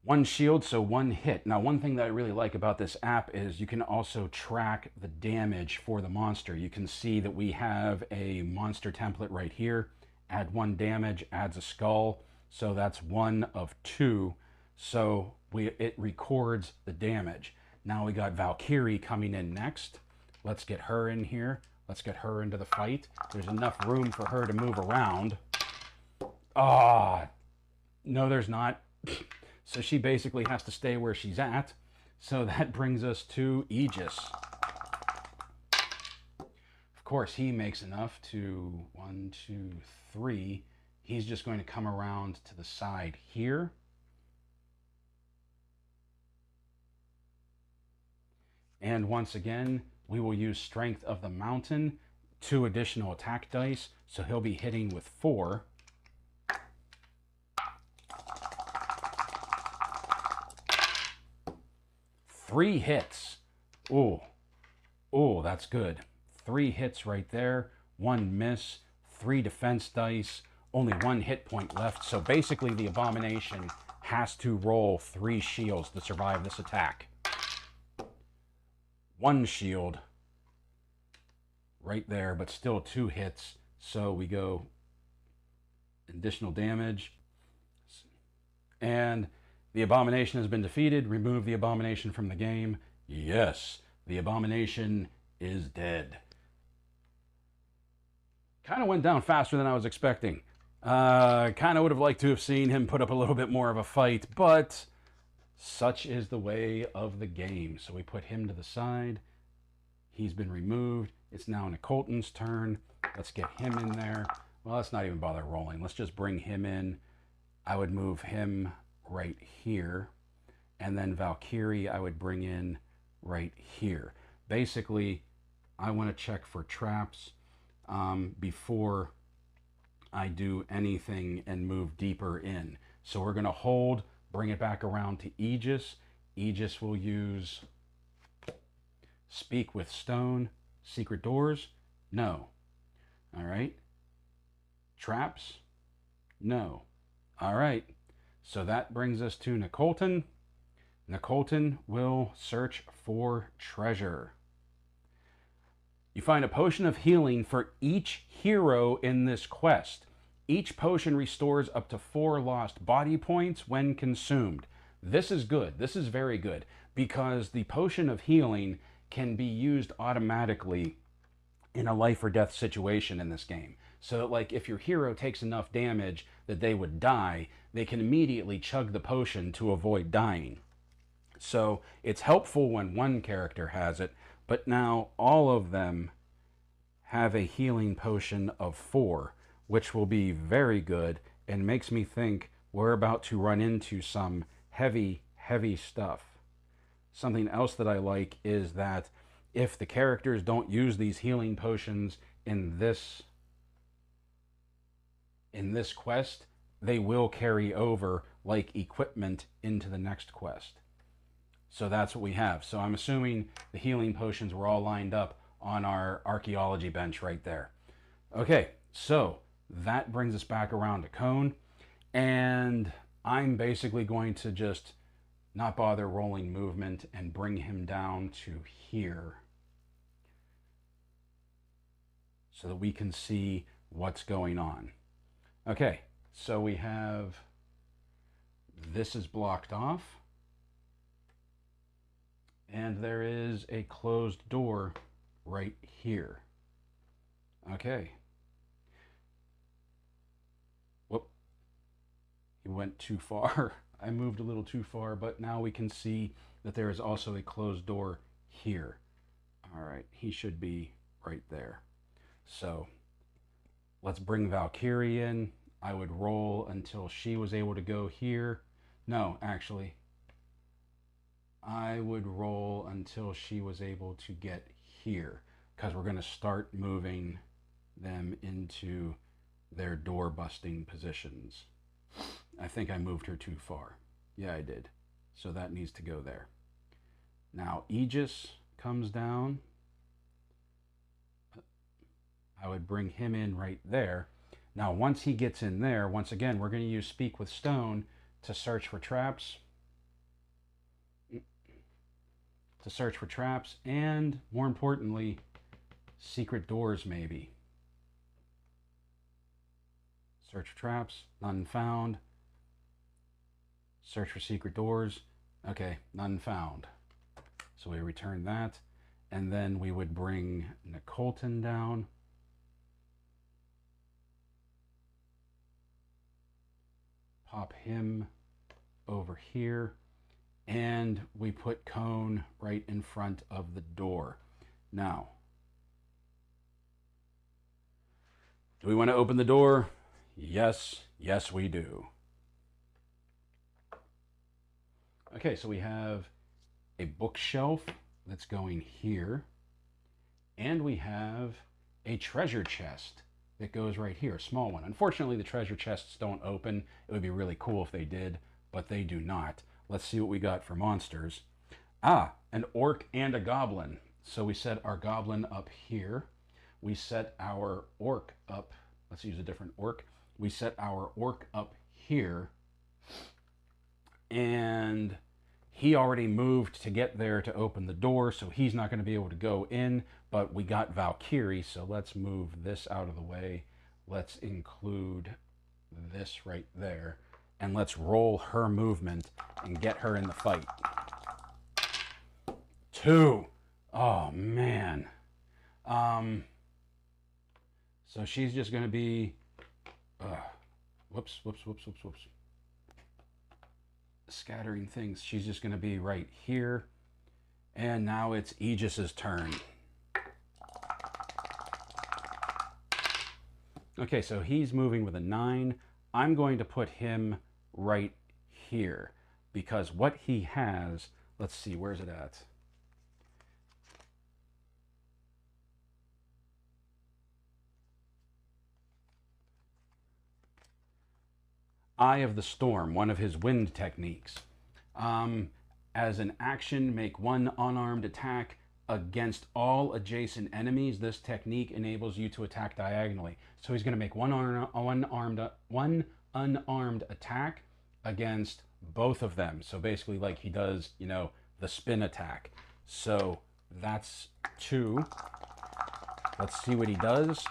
S1: 1 shield, so 1 hit. Now, one thing that I really like about this app is you can also track the damage for the monster. You can see that we have a monster template right here. Add 1 damage, adds a skull. So that's 1 of 2. So it records the damage. Now we got Valkyrie coming in next. Let's get her in here. Let's get her into the fight. There's enough room for her to move around. Ah, no, there's not. So she basically has to stay where she's at. So that brings us to Aegis. Of course, he makes enough to 1, 2, 3. He's just going to come around to the side here. And once again, we will use Strength of the Mountain, 2 additional attack dice. So he'll be hitting with 4. 3 hits. Ooh. Ooh, that's good. 3 hits right there. 1 miss. 3 defense dice, only 1 hit point left. So basically the Abomination has to roll 3 shields to survive this attack. 1 shield right there, but still 2 hits. So we go additional damage. And the Abomination has been defeated. Remove the Abomination from the game. Yes, the Abomination is dead. Kind of went down faster than I was expecting. Kind of would have liked to have seen him put up a little bit more of a fight, but such is the way of the game. So we put him to the side. He's been removed. It's now Nicolton's turn. Let's get him in there. Well, let's not even bother rolling. Let's just bring him in. I would move him right here. And then Valkyrie I would bring in right here. Basically, I want to check for traps before I do anything and move deeper in. So we're going to hold, bring it back around to Aegis. Aegis will use Speak with Stone. Secret Doors? No. All right. Traps? No. All right. So that brings us to Nicolton. Nicolton will search for treasure. You find a potion of healing for each hero in this quest. Each potion restores up to 4 lost body points when consumed. This is good. This is very good because the potion of healing can be used automatically in a life or death situation in this game. So that, like, if your hero takes enough damage that they would die, they can immediately chug the potion to avoid dying. So it's helpful when one character has it, but now all of them have a healing potion of 4, which will be very good and makes me think we're about to run into some heavy, heavy stuff. Something else that I like is that if the characters don't use these healing potions in this quest, they will carry over like equipment into the next quest. So that's what we have. So I'm assuming the healing potions were all lined up on our archaeology bench right there. Okay, so that brings us back around to Cone. And I'm basically going to just not bother rolling movement and bring him down to here so that we can see what's going on. Okay, so we have this is blocked off. And there is a closed door right here. Okay. Whoop. He went too far. I moved a little too far, but now we can see that there is also a closed door here. All right, he should be right there. So let's bring Valkyrie in. I would roll until she was able to go here. No, actually, I would roll until she was able to get here because we're going to start moving them into their door busting positions. I think I moved her too far. Yeah, I did. So that needs to go there. Now Aegis comes down. I would bring him in right there. Now once he gets in there, once again, we're going to use Speak with Stone to search for traps. And more importantly, secret doors maybe. Search for traps, none found. Search for secret doors. Okay, none found. So we return that. And then we would bring Nicolton down. Pop him over here. And we put Cone right in front of the door. Now, do we want to open the door? Yes, yes we do. Okay, so we have a bookshelf that's going here. And we have a treasure chest that goes right here, a small one. Unfortunately, the treasure chests don't open. It would be really cool if they did, but they do not. Let's see what we got for monsters. Ah, an orc and a goblin. So we set our goblin up here. We set our orc up Let's use a different orc. We set our orc up here, and he already moved to get there to open the door, so he's not going to be able to go in, but we got Valkyrie, so let's move this out of the way. Let's include this right there, and let's roll her movement and get her in the fight. 2. Oh, man. So she's just going to be... whoops. Scattering things. She's just going to be right here. And now it's Aegis's turn. Okay, so he's moving with a 9. I'm going to put him right here because what he has, let's see, where's it at? Eye of the Storm, one of his wind techniques. As an action, make one unarmed attack against all adjacent enemies. This technique enables you to attack diagonally. So he's going to make one unarmed attack against both of them. So basically like he does, you know, the spin attack. So that's 2. Let's see what he does.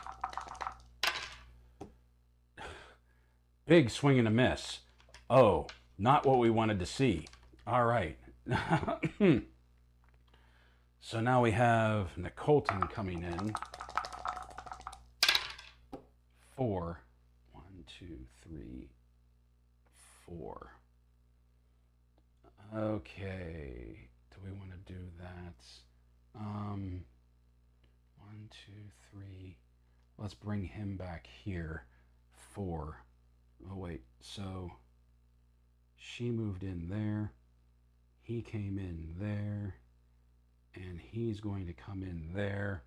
S1: Big swing and a miss. Oh, not what we wanted to see. All right. So now we have Nicolton coming in. 4. 1, 2, 3, 4. Okay. Do we want to do that? 1, 2, 3. Let's bring him back here. 4. Oh, wait. So she moved in there. He came in there. And he's going to come in there.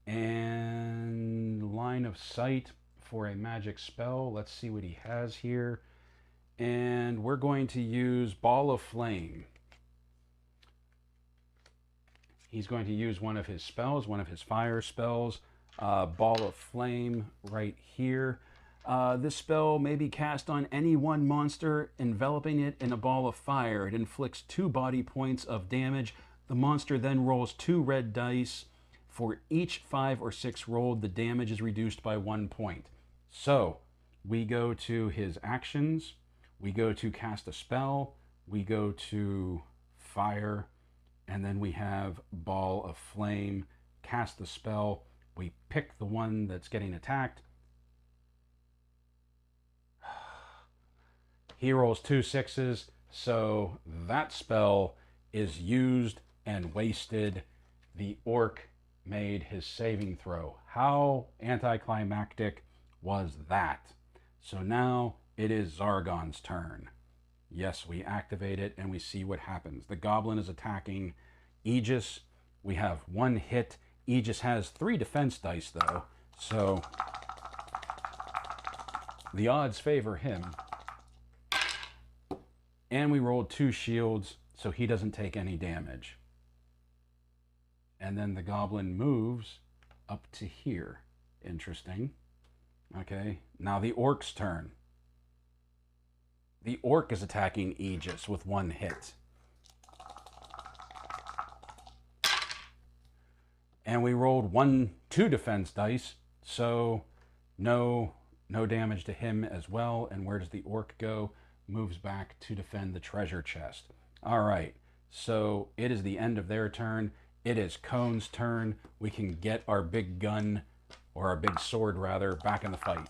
S1: And line of sight for a magic spell. Let's see what he has here. And we're going to use Ball of Flame. He's going to use one of his spells, one of his fire spells. Ball of Flame right here. This spell may be cast on any one monster, enveloping it in a ball of fire. It inflicts 2 body points of damage. The monster then rolls 2 red dice. For each 5 or 6 rolled, the damage is reduced by 1 point. So we go to his actions. We go to cast a spell. We go to fire. And then we have Ball of Flame. Cast the spell. We pick the one that's getting attacked. He rolls 2 6s, so that spell is used and wasted. The orc made his saving throw. How anticlimactic was that? So now it is Zargon's turn. Yes, we activate it and we see what happens. The goblin is attacking Aegis. We have 1 hit. Aegis has 3 defense dice though, so the odds favor him. And we rolled 2 shields, so he doesn't take any damage. And then the goblin moves up to here. Interesting. Okay, now the orc's turn. The orc is attacking Aegis with 1 hit. And we rolled 2 defense dice, so no damage to him as well. And where does the orc go? Moves back to defend the treasure chest. All right, so it is the end of their turn. It is Cone's turn. We can get our big gun, or our big sword rather, back in the fight.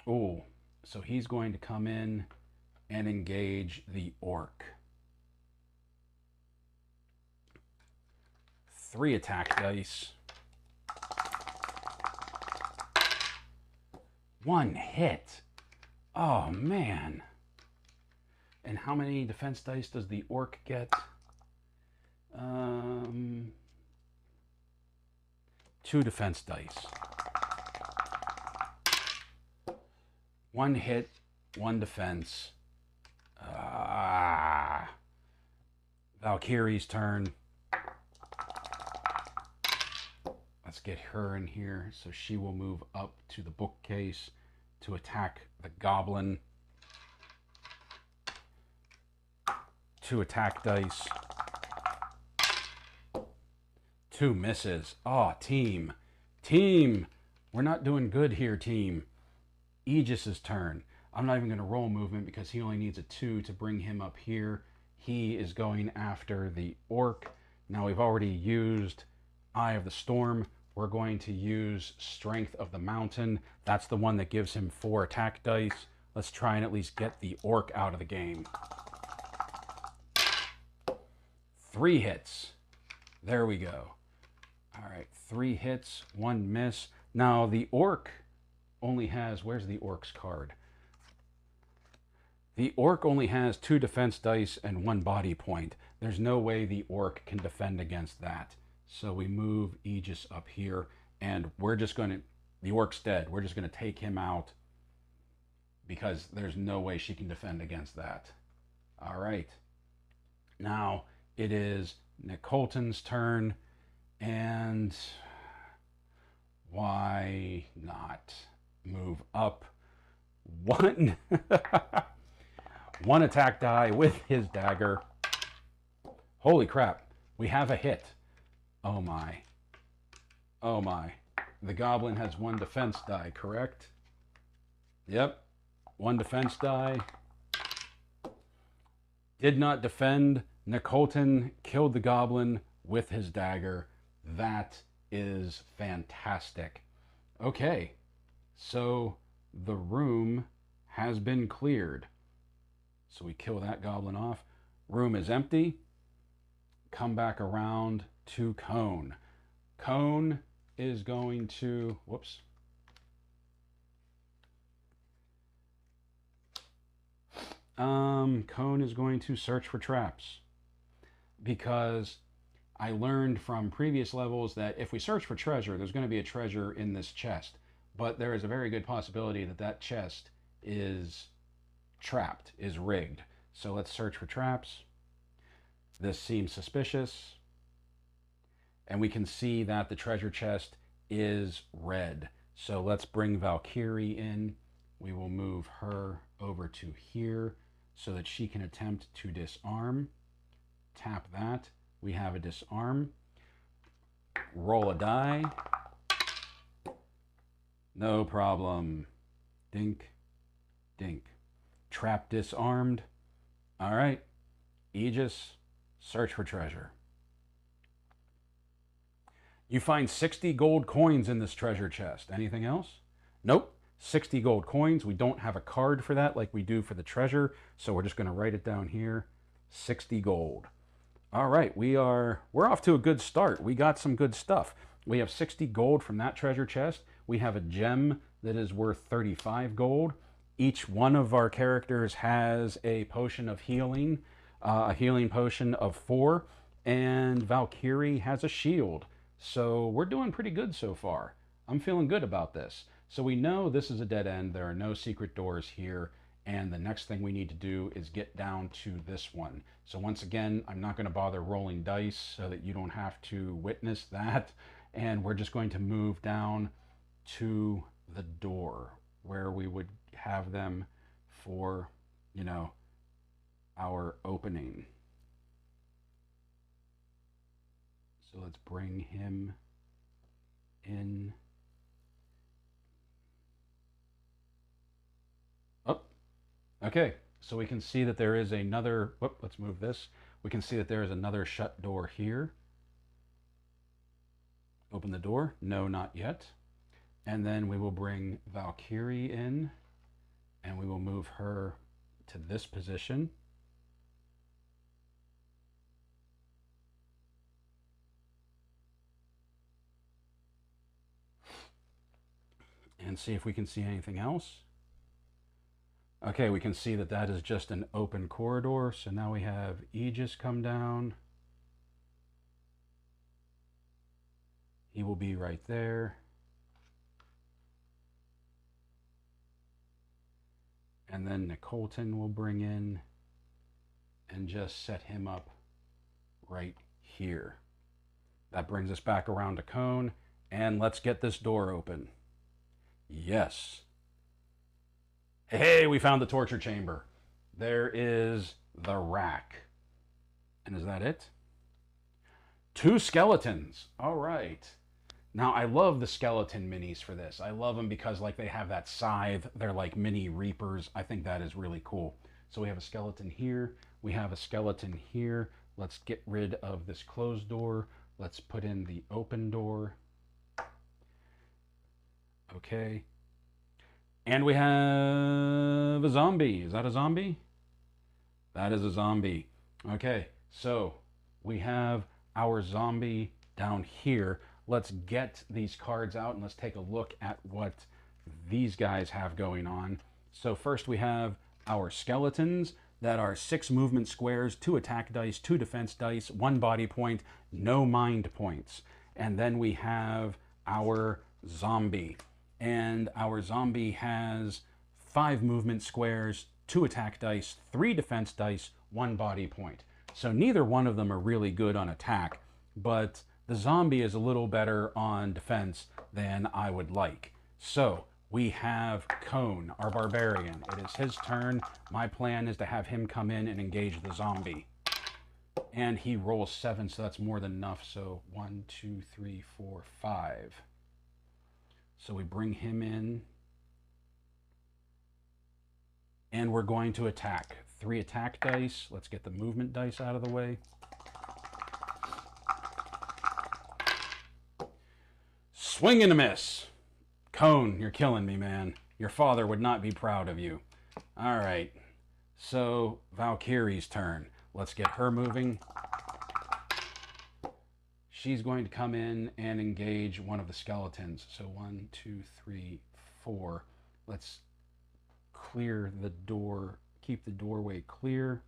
S1: Oh, so he's going to come in and engage the orc. 3 attack dice. 1 hit. Oh, man. And how many defense dice does the orc get? 2 defense dice. 1 hit, 1 defense. Valkyrie's turn. Let's get her in here. So she will move up to the bookcase to attack the goblin. 2 attack dice. 2 misses. Oh, team. Team! We're not doing good here, team. Aegis's turn. I'm not even going to roll movement because he only needs a 2 to bring him up here. He is going after the orc. Now we've already used Eye of the Storm. We're going to use Strength of the Mountain. That's the one that gives him 4 attack dice. Let's try and at least get the orc out of the game. 3 hits. There we go. All right, 3 hits, 1 miss. Now the orc only has, where's the orc's card? The orc only has 2 defense dice and 1 body point. There's no way the orc can defend against that. So we move Aegis up here, and we're just going to, the orc's dead. We're just going to take him out because there's no way she can defend against that. All right. Now it is Nicolton's turn, and why not move up 1 1 attack die with his dagger. Holy crap, we have a hit. Oh my. Oh my. The goblin has 1 defense die, correct? Yep. 1 defense die. Did not defend. Nicolton killed the goblin with his dagger. That is fantastic. Okay, so the room has been cleared. So we kill that goblin off. Room is empty. Come back around to Cone. Cone is going to, whoops. Cone is going to search for traps, because I learned from previous levels that if we search for treasure, there's going to be a treasure in this chest. But there is a very good possibility that that chest is trapped, is rigged. So let's search for traps. This seems suspicious. And we can see that the treasure chest is red. So let's bring Valkyrie in. We will move her over to here so that she can attempt to disarm. Tap that. We have a disarm. Roll a die. No problem. Dink, dink. Trap disarmed. All right. Aegis, search for treasure. You find 60 gold coins in this treasure chest. Anything else? Nope. 60 gold coins. We don't have a card for that like we do for the treasure, so we're just going to write it down here. 60 gold. All right, we're off to a good start. We got some good stuff. We have 60 gold from that treasure chest. We have a gem that is worth 35 gold. Each one of our characters has a potion of healing, a healing potion of 4, and Valkyrie has a shield. So we're doing pretty good so far. I'm feeling good about this. So we know this is a dead end. There are no secret doors here. And the next thing we need to do is get down to this one. So once again, I'm not going to bother rolling dice so that you don't have to witness that. And we're just going to move down to the door where we would have them for, you know, our opening. So let's bring him in. Oh, okay. So we can see that there is another, whoop, let's move this. We can see that there is another shut door here. Open the door. No, not yet. And then we will bring Valkyrie in and we will move her to this position. And see if we can see anything else. Okay, we can see that that is just an open corridor. So now we have Aegis come down. He will be right there. And then Nicolton will bring in and just set him up right here. That brings us back around to Cone. And let's get this door open. Yes. Hey, we found the torture chamber. There is the rack. And is that it? 2 skeletons. All right. Now, I love the skeleton minis for this. I love them because, like, they have that scythe. They're like mini reapers. I think that is really cool. So we have a skeleton here. We have a skeleton here. Let's get rid of this closed door. Let's put in the open door. Okay. And we have a zombie. Is that a zombie? That is a zombie. Okay, so we have our zombie down here. Let's get these cards out and let's take a look at what these guys have going on. So first we have our skeletons that are 6 movement squares, 2 attack dice, 2 defense dice, 1 body point, no mind points. And then we have our zombie. And our zombie has 5 movement squares, 2 attack dice, 3 defense dice, 1 body point. So neither one of them are really good on attack, but the zombie is a little better on defense than I would like. So we have Cone, our barbarian. It is his turn. My plan is to have him come in and engage the zombie. And he rolls 7, so that's more than enough. So 1, 2, 3, 4, 5. So we bring him in. And we're going to attack. 3 attack dice. Let's get the movement dice out of the way. Swing and a miss. Cone, you're killing me, man. Your father would not be proud of you. All right. So Valkyrie's turn. Let's get her moving. She's going to come in and engage one of the skeletons. So 1, 2, 3, 4. Let's clear the door, keep the doorway clear.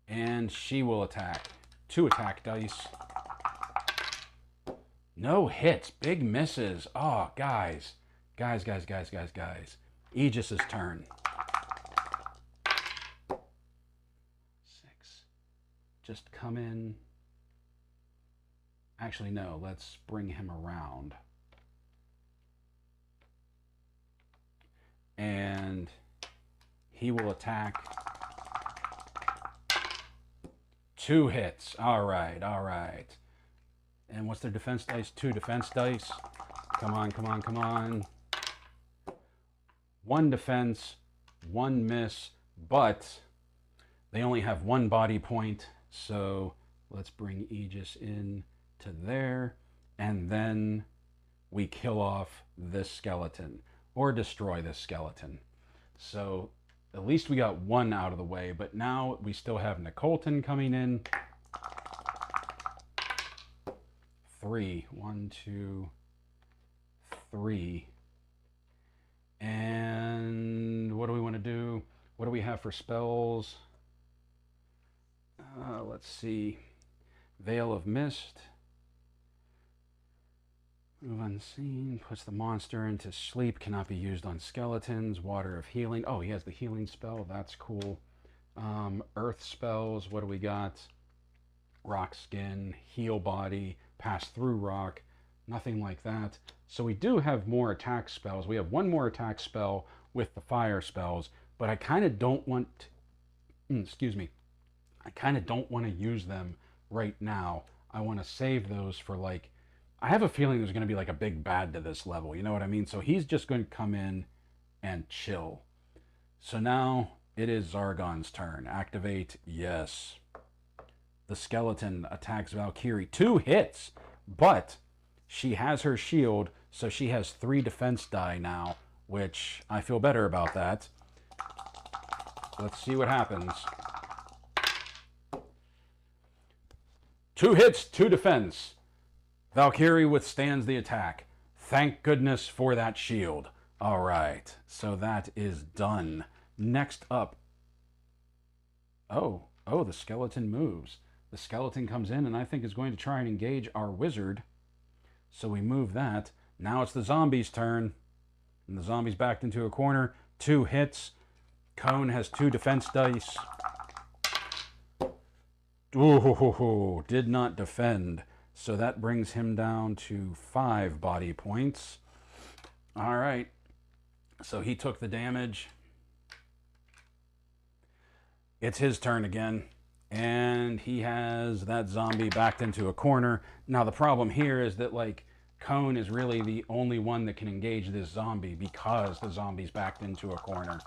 S1: And she will attack. 2 attack dice. No hits, big misses. Oh, guys. Guys. Aegis's turn. 6. Just come in. Actually, no, let's bring him around. And he will attack. 2 hits. All right. And what's their defense dice? 2 defense dice. Come on. 1 defense, 1 miss, but they only have 1 body point. So let's bring Aegis in to there. And then we kill off this skeleton. Or destroy this skeleton. So at least we got 1 out of the way, but now we still have Nicolton coming in. 3. 1, 2, 3. And what do we want to do? What do we have for spells? Let's see. Veil of Mist. Move unseen, puts the monster into sleep, cannot be used on skeletons. Water of healing. Oh, he has the healing spell. That's cool. Earth spells. What do we got? Rock skin, heal body, pass through rock. Nothing like that. So we do have more attack spells. We have 1 more attack spell with the fire spells, but I kind of don't want I kind of don't want to use them right now. I want to save those for, like, I have a feeling there's going to be like a big bad to this level. You know what I mean? So he's just going to come in and chill. So now it is Zargon's turn. Activate. Yes. The skeleton attacks Valkyrie. 2 hits. But she has her shield. So she has 3 defense die now. Which I feel better about that. Let's see what happens. 2 hits, 2 defense. Valkyrie withstands the attack. Thank goodness for that shield. All right, so that is done. Next up. Oh, the skeleton moves. The skeleton comes in and I think is going to try and engage our wizard. So we move that. Now it's the zombie's turn. And the zombie's backed into a corner. 2 hits. Cone has 2 defense dice. Ooh, did not defend. So that brings him down to 5 body points. All right. So he took the damage. It's his turn again. And he has that zombie backed into a corner. Now the problem here is that, like, Cone is really the only one that can engage this zombie because the zombie's backed into a corner.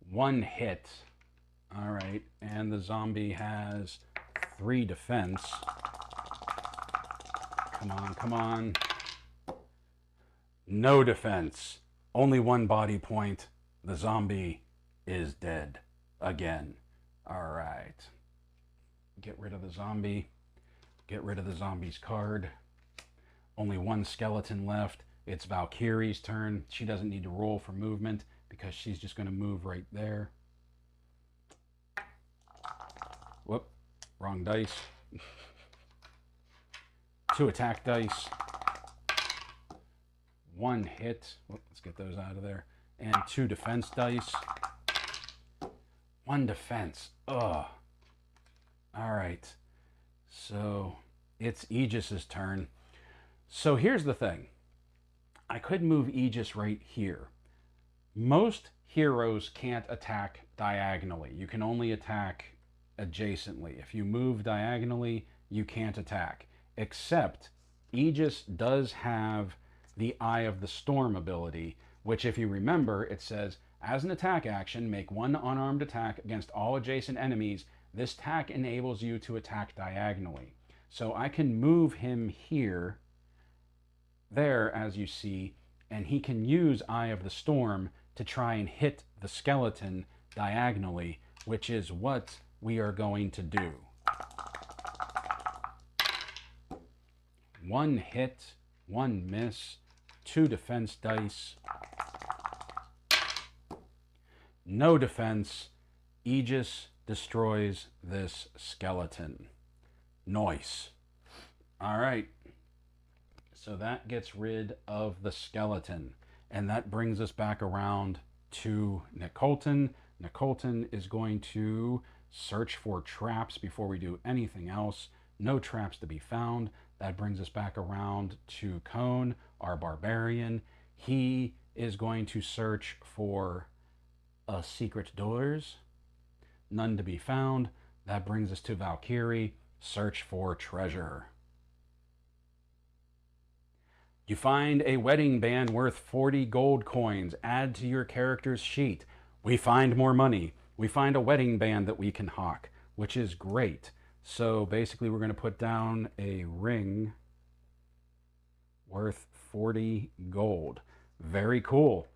S1: 1 hit. All right. And the zombie has 3 defense. Come on, come on. No defense. Only 1 body point. The zombie is dead again. All right. Get rid of the zombie. Get rid of the zombie's card. Only 1 skeleton left. It's Valkyrie's turn. She doesn't need to roll for movement because she's just going to move right there. Whoop. Wrong dice. 2 attack dice. 1 hit. Whoop, let's get those out of there. And 2 defense dice. 1 defense. Ugh. All right. So it's Aegis's turn. So here's the thing. I could move Aegis right here. Most heroes can't attack diagonally. You can only attack adjacently. If you move diagonally, you can't attack. Except Aegis does have the Eye of the Storm ability, which, if you remember, it says, as an attack action, make 1 unarmed attack against all adjacent enemies. This attack enables you to attack diagonally. So I can move him here, there, as you see, and he can use Eye of the Storm to try and hit the skeleton diagonally, which is what we are going to do. 1 hit, 1 miss, 2 defense dice. No defense. Aegis destroys this skeleton. Nice. All right. So that gets rid of the skeleton. And that brings us back around to Nicolton. Nicolton is going to search for traps before we do anything else. No traps to be found. That brings us back around to Cone, our barbarian. He is going to search for secret doors. None to be found. That brings us to Valkyrie. Search for treasure. You find a wedding band worth 40 gold coins. Add to your character's sheet. We find more money. We find a wedding band that we can hawk, which is great. So basically we're going to put down a ring worth 40 gold. Very cool.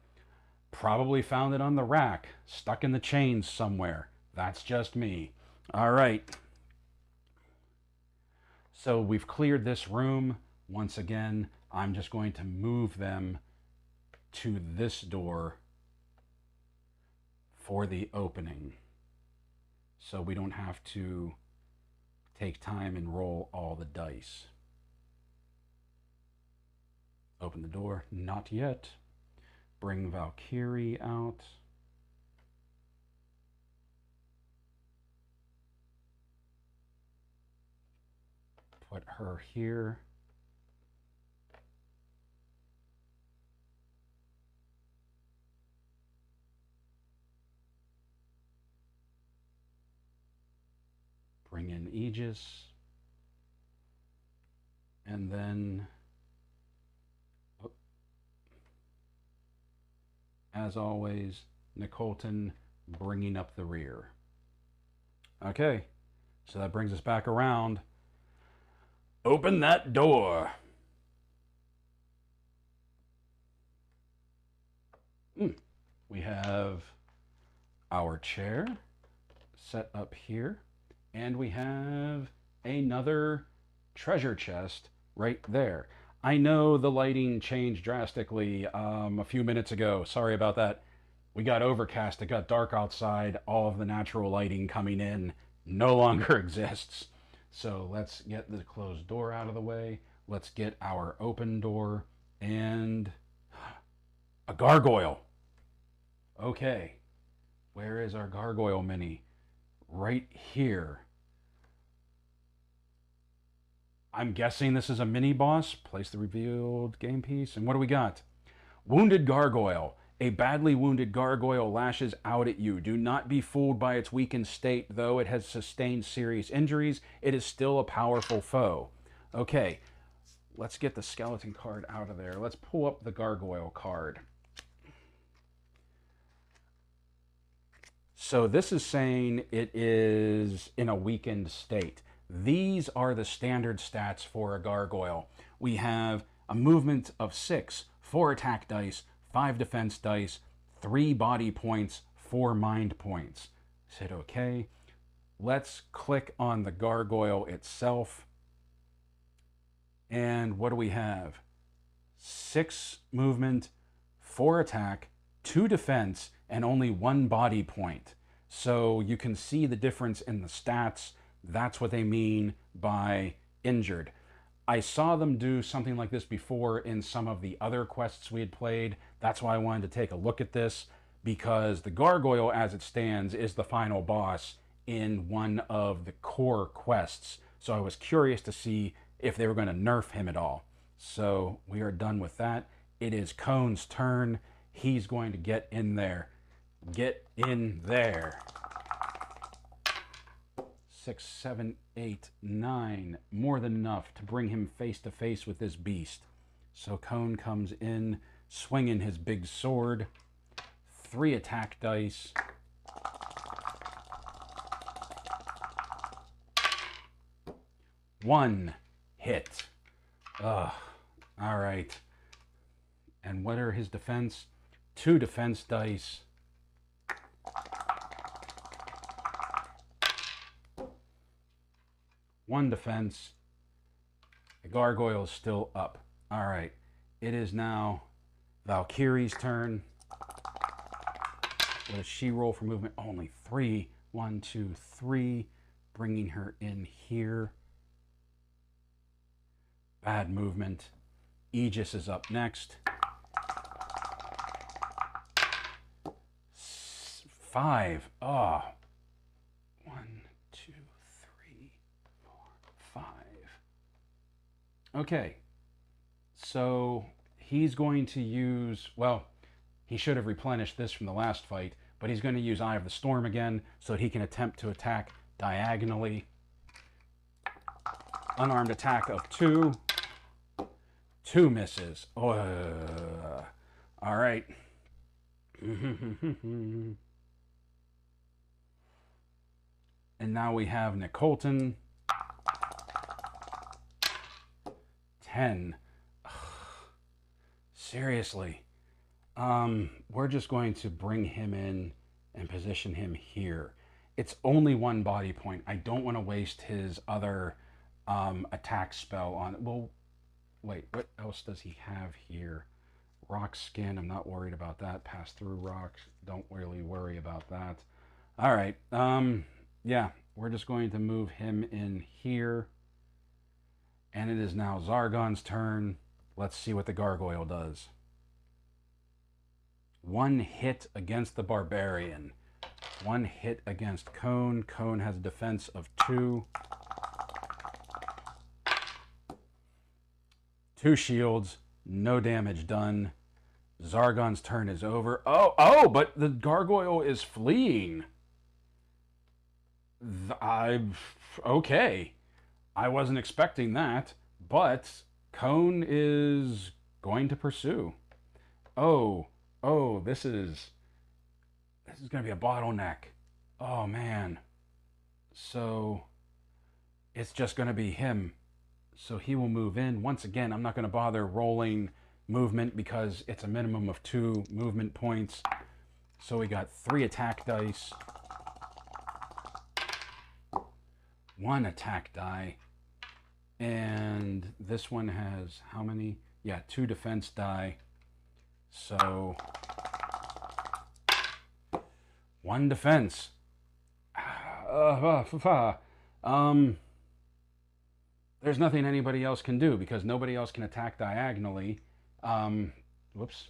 S1: Probably found it on the rack, stuck in the chains somewhere. That's just me. All right. So we've cleared this room. Once again, I'm just going to move them to this door for the opening, so we don't have to take time and roll all the dice. Open the door. Not yet. Bring Valkyrie out. Put her here. Bring in Aegis. And then, as always, Nicolton bringing up the rear. Okay, so that brings us back around. Open that door. We have our chair set up here. And we have another treasure chest right there. I know the lighting changed drastically a few minutes ago. Sorry about that. We got overcast. It got dark outside. All of the natural lighting coming in no longer exists. So let's get the closed door out of the way. Let's get our open door and a gargoyle. Okay. Where is our gargoyle mini? Right here. I'm guessing this is a mini boss. Place the revealed game piece. And what do we got? Wounded Gargoyle. A badly wounded gargoyle lashes out at you. Do not be fooled by its weakened state. Though it has sustained serious injuries, it is still a powerful foe. Okay, let's get the skeleton card out of there. Let's pull up the gargoyle card. So this is saying it is in a weakened state. These are the standard stats for a gargoyle. We have a movement of 6, 4 attack dice, 5 defense dice, 3 body points, 4 mind points. Is it okay? Let's click on the gargoyle itself. And what do we have? 6 movement, 4 attack, 2 defense, and only 1 body point. So you can see the difference in the stats. That's what they mean by injured. I saw them do something like this before in some of the other quests we had played. That's why I wanted to take a look at this, because the gargoyle as it stands is the final boss in one of the core quests. So I was curious to see if they were going to nerf him at all. So we are done with that. It is Cone's turn. He's going to get in there. Get in there. 6, 7, 8, 9. More than enough to bring him face to face with this beast. So Cone comes in, swinging his big sword. 3 attack dice. One hit. Ugh. All right. And what are his defense? 2 defense dice. 1 defense. The gargoyle is still up. All right. It is now Valkyrie's turn. What does she roll for movement? Only 3. 1, 2, 3. Bringing her in here. Bad movement. Aegis is up next. 5. Oh. 1, 2, 3, 4, 5. Okay. So he's going to use, well, he should have replenished this from the last fight, but he's going to use Eye of the Storm again so that he can attempt to attack diagonally. Unarmed attack of 2. 2 misses. All right. And now we have Nicolton. 10. Ugh. Seriously. We're just going to bring him in and position him here. It's only 1 body point. I don't want to waste his other attack spell on it. Well, wait, what else does he have here? Rock skin, I'm not worried about that. Pass through rocks, don't really worry about that. All right, yeah, we're just going to move him in here. And it is now Zargon's turn. Let's see what the gargoyle does. 1 hit against the barbarian. 1 hit against Cone. Cone has a defense of 2. 2 shields. No damage done. Zargon's turn is over. Oh, but the gargoyle is fleeing. Okay. I wasn't expecting that, but Cone is going to pursue. Oh, this is going to be a bottleneck. Oh, man. So it's just going to be him. So he will move in. Once again, I'm not going to bother rolling movement because it's a minimum of 2 movement points. So we got 3 attack dice. 1 attack die. And this one has how many? Yeah, 2 defense die. So 1 defense. There's nothing anybody else can do because nobody else can attack diagonally. Whoops.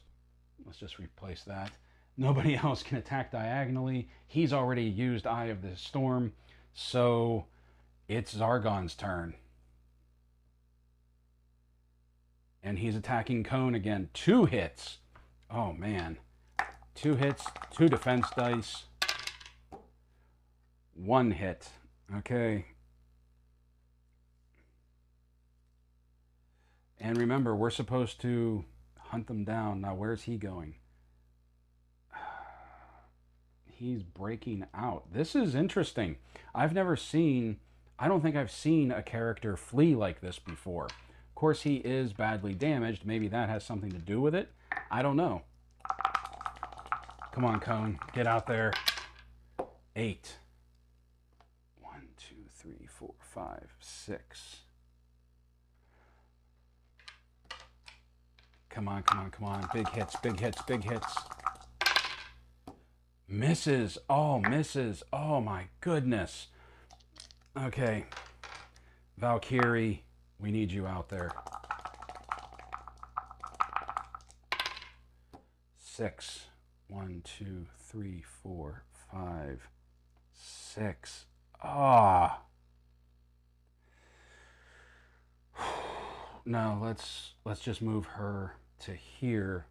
S1: Let's just replace that. Nobody else can attack diagonally. He's already used Eye of the Storm. So it's Zargon's turn. And he's attacking Cone again. 2 hits. Oh, man. 2 hits, 2 defense dice. 1 hit. Okay. And remember, we're supposed to hunt them down. Now, where's he going? He's breaking out. This is interesting. I've never seen... I don't think I've seen a character flee like this before. Of course, he is badly damaged. Maybe that has something to do with it. I don't know. Come on, Cone. Get out there. 8. 1, 2, 3, 4, 5, 6. Come on, come on, come on. Big hits, big hits, big hits. Misses. Oh, misses. Oh, my goodness. Okay. Valkyrie, we need you out there. 6. 1, 2, 3, 4, 5, 6. Ah. No, let's just move her to here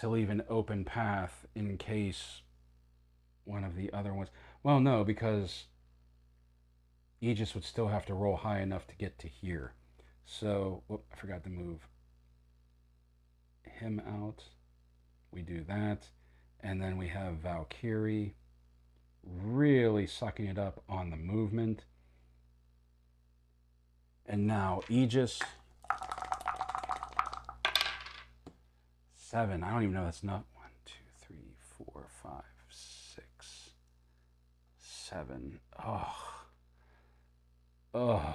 S1: to leave an open path in case one of the other ones... Well, no, because Aegis would still have to roll high enough to get to here. So, whoop, I forgot to move him out. We do that. And then we have Valkyrie really sucking it up on the movement. And now Aegis. 7. I don't even know that's not 1, 2, 3, 4, 5, 6, 7. Oh. Oh.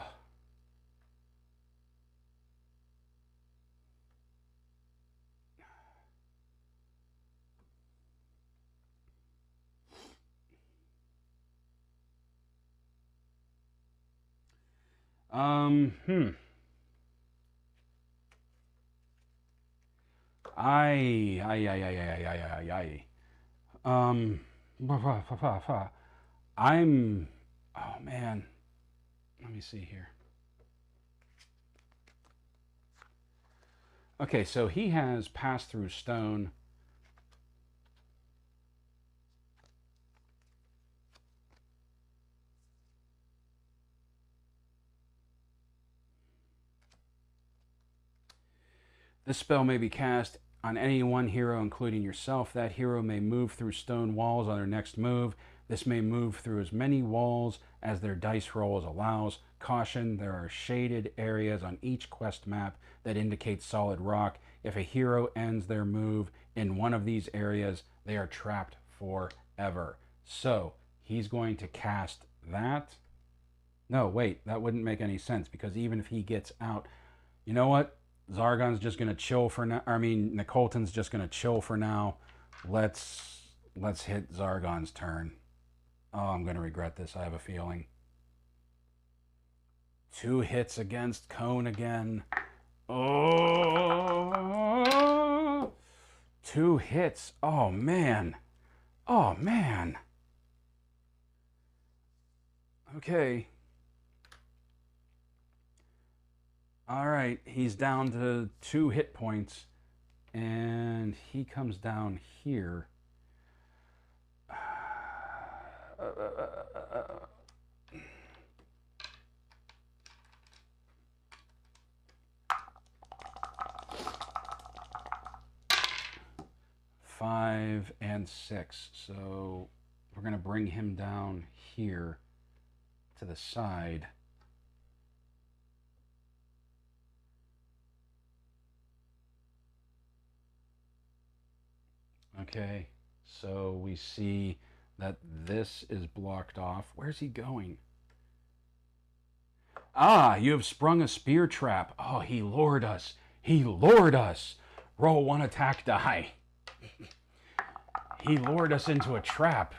S1: I'm, oh man, let me see here. Okay, so he has passed through stone. This spell may be cast on any one hero, including yourself. That hero may move through stone walls on their next move. This may move through as many walls as their dice rolls allows. Caution, there are shaded areas on each quest map that indicate solid rock. If a hero ends their move in one of these areas, they are trapped forever. So, he's going to cast that. No, wait, that wouldn't make any sense, because even if he gets out... You know what? Zargon's just going to chill for now. I mean, Nicolton's just going to chill for now. Let's hit Zargon's turn. Oh, I'm going to regret this, I have a feeling. 2 hits against Cone again. Oh! 2 hits. Oh, man. Oh, man. Okay. All right, he's down to 2 hit points, and he comes down here. 5 and 6, so we're going to bring him down here to the side. Okay, so we see that this is blocked off. Where's he going? Ah, you have sprung a spear trap. Oh, he lured us. He lured us. Roll 1 attack die. He lured us into a trap.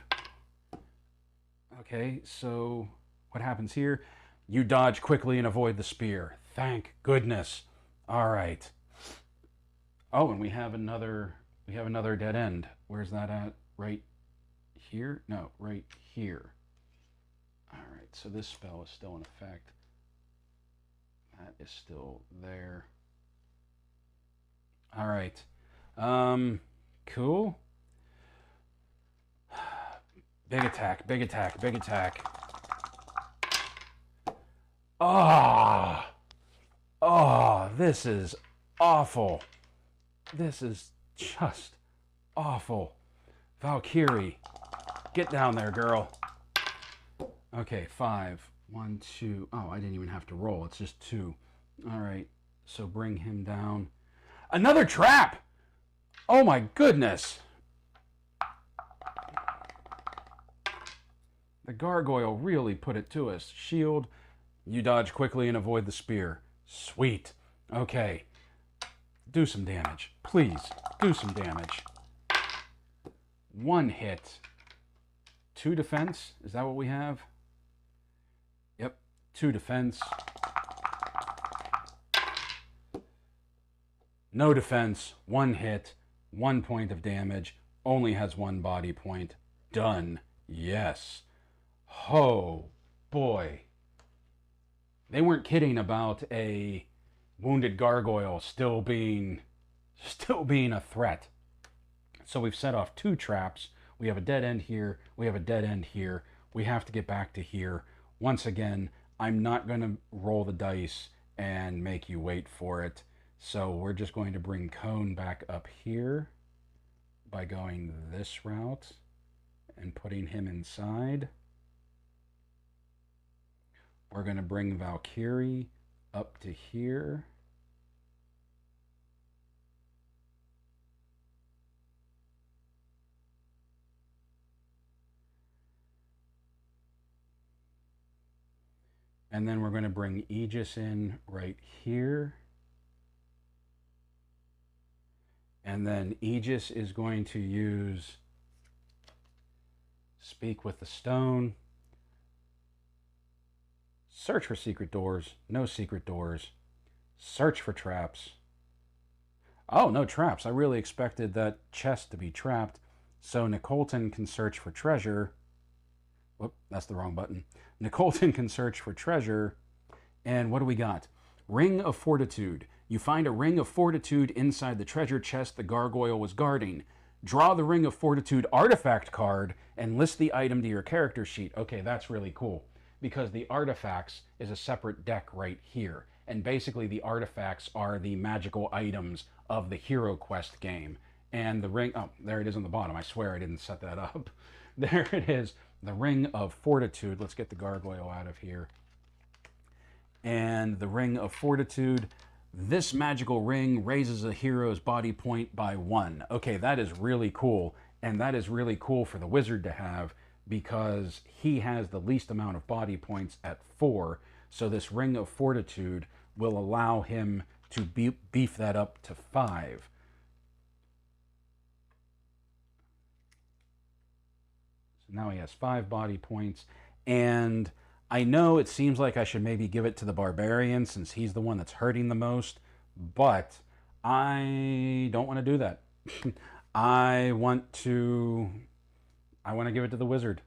S1: Okay, so what happens here? You dodge quickly and avoid the spear. Thank goodness. All right. Oh, and we have another dead end. Where's that at? Right here? No, right here. All right, so this spell is still in effect. That is still there. All right. Cool. Big attack, big attack, big attack. Ah! Oh, this is awful. This is just awful. Valkyrie, get down there, girl. Okay, 5. 1, 2. Oh, I didn't even have to roll. It's just 2. All right, so bring him down. Another trap! Oh my goodness. The gargoyle really put it to us. Shield, you dodge quickly and avoid the spear. Sweet. Okay. Do some damage. Please, do some damage. 1 hit. 2 defense. Is that what we have? Yep. 2 defense. No defense. 1 hit. 1 point of damage. Only has 1 body point. Done. Yes. Oh, boy. They weren't kidding about a wounded gargoyle still being a threat. So we've set off 2 traps. We have a dead end here. We have a dead end here. We have to get back to here. Once again, I'm not going to roll the dice and make you wait for it. So we're just going to bring Cone back up here by going this route and putting him inside. We're going to bring Valkyrie up to here. And then we're going to bring Aegis in right here. And then Aegis is going to use Speak with the Stone. Search for secret doors. No secret doors. Search for traps. Oh, no traps. I really expected that chest to be trapped. So Nicolton can search for treasure. Whoop, that's the wrong button. Nicolton can search for treasure. And what do we got? Ring of Fortitude. You find a Ring of Fortitude inside the treasure chest the gargoyle was guarding. Draw the Ring of Fortitude artifact card and list the item to your character sheet. Okay, that's really cool, because the artifacts is a separate deck right here. And basically the artifacts are the magical items of the Hero Quest game. And the ring, oh, there it is on the bottom. I swear I didn't set that up. There it is, the Ring of Fortitude. Let's get the gargoyle out of here. And the Ring of Fortitude. This magical ring raises a hero's body point by 1. Okay, that is really cool. And that is really cool for the wizard to have, because he has the least amount of body points at 4. So this Ring of Fortitude will allow him to beef that up to 5. So now he has 5 body points. And I know it seems like I should maybe give it to the Barbarian since he's the one that's hurting the most, but I don't want to do that. I want to give it to the Wizard,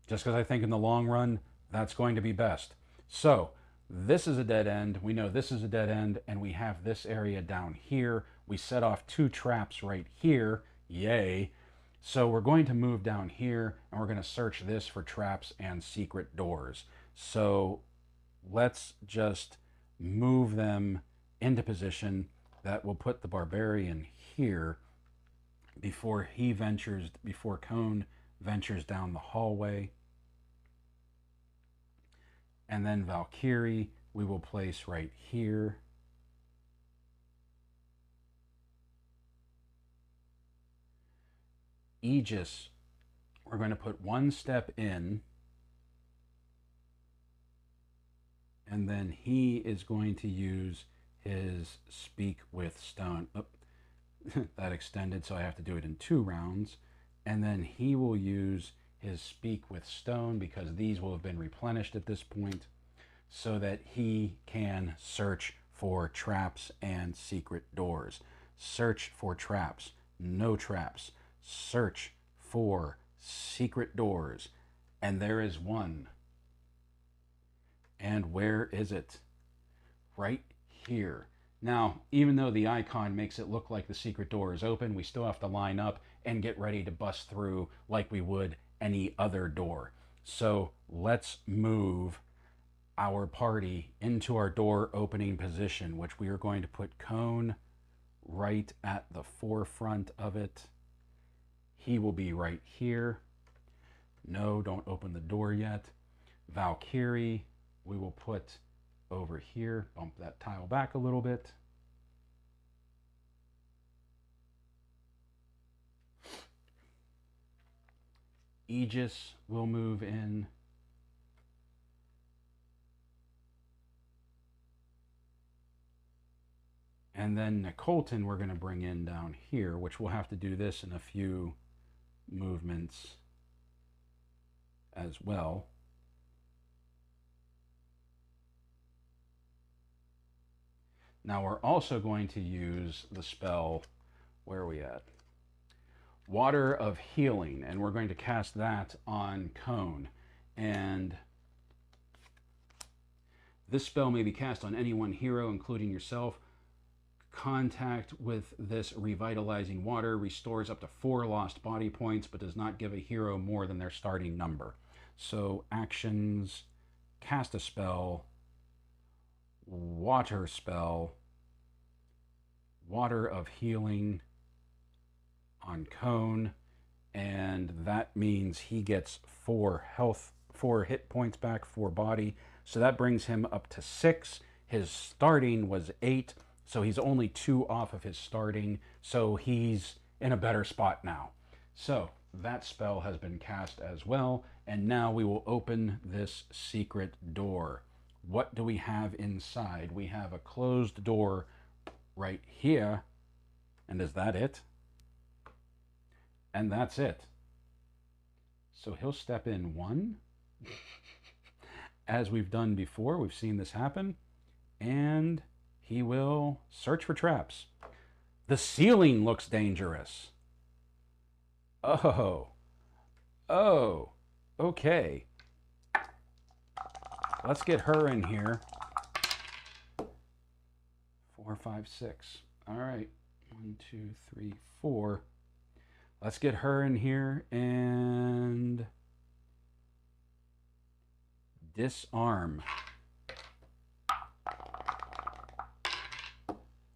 S1: just because I think in the long run that's going to be best. So this is a dead end. We know this is a dead end, and we have this area down here. We set off 2 traps right here. Yay. So we're going to move down here, and we're going to search this for traps and secret doors. So let's just move them into position. That will put the Barbarian here before Cone ventures down the hallway. And then Valkyrie we will place right here. Aegis, we're going to put 1 step in, and then he is going to use his Speak with Stone. Oh, that extended, so I have to do it in 2 rounds. And then he will use his Speak with Stone, because these will have been replenished at this point, so that he can search for traps and secret doors. Search for traps. No traps. Search for secret doors. And there is one. And where is it? Right here. Now, even though the icon makes it look like the secret door is open, we still have to line up and get ready to bust through like we would any other door. So let's move our party into our door opening position, which we are going to put Cone right at the forefront of it. He will be right here. No, don't open the door yet. Valkyrie, we will put over here. Bump that tile back a little bit. Aegis will move in. And then Colton we're going to bring in down here, which we'll have to do this in a few movements as well. Now we're also going to use the spell, where are we at? Water of Healing, and we're going to cast that on Cone. And this spell may be cast on any one hero, including yourself. Contact with this revitalizing water restores up to 4 lost body points, but does not give a hero more than their starting number. So actions, cast a spell, water spell, Water of Healing on Cone, and that means he gets 4 hit points back, 4 body. So that brings him up to 6. His starting was 8, so he's only 2 off of his starting, so he's in a better spot now. So that spell has been cast as well, and now we will open this secret door. What do we have inside? We have a closed door right here, and is that it? And that's it. So he'll step in 1, as we've done before. We've seen this happen, and he will search for traps. The ceiling looks dangerous. Oh, okay. Let's get her in here. 4, 5, 6. All right. 1, 2, 3, 4. Let's get her in here and disarm.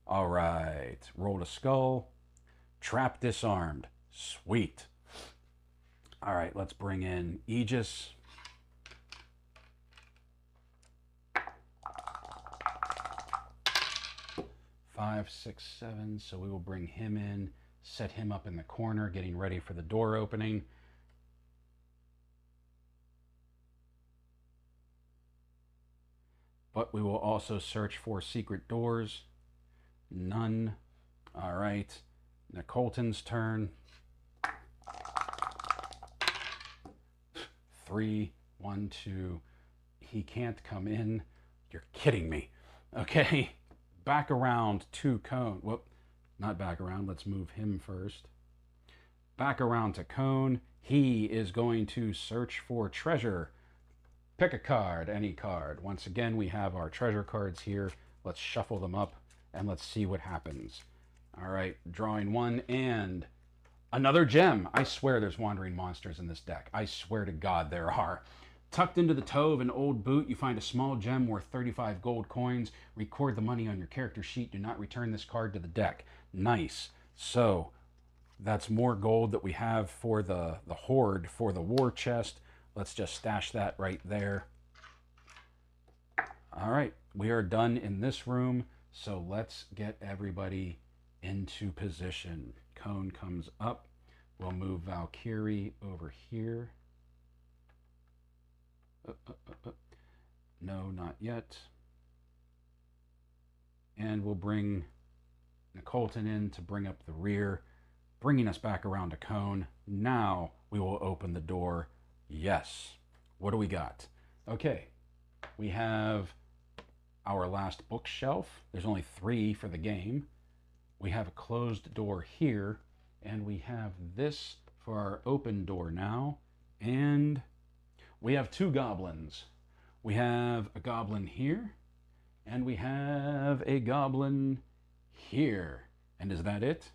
S1: All right. Roll a skull. Trap disarmed. Sweet. All right. Let's bring in Aegis. 5, 6, 7. So we will bring him in, set him up in the corner, getting ready for the door opening. But we will also search for secret doors. None. All right. Now Colton's turn. 3, 1, 2. He can't come in. You're kidding me. Okay. Back around to Cone. Whoop. Not back around. Let's move him first. Back around to Cone. He is going to search for treasure. Pick a card, any card. Once again, we have our treasure cards here. Let's shuffle them up and let's see what happens. All right, drawing 1 and another gem. I swear there's wandering monsters in this deck. I swear to God there are. Tucked into the toe of an old boot, you find a small gem worth 35 gold coins. Record the money on your character sheet. Do not return this card to the deck. Nice. So that's more gold that we have for the hoard for the war chest. Let's just stash that right there. All right, we are done in this room. So let's get everybody into position. Cone comes up. We'll move Valkyrie over here. No, not yet. And we'll bring Colton in to bring up the rear, bringing us back around to Cone. Now we will open the door. Yes. What do we got? Okay. We have our last bookshelf. There's only 3 for the game. We have a closed door here, and we have this for our open door now. And we have 2 goblins. We have a goblin here And we have a goblin here. And is that it?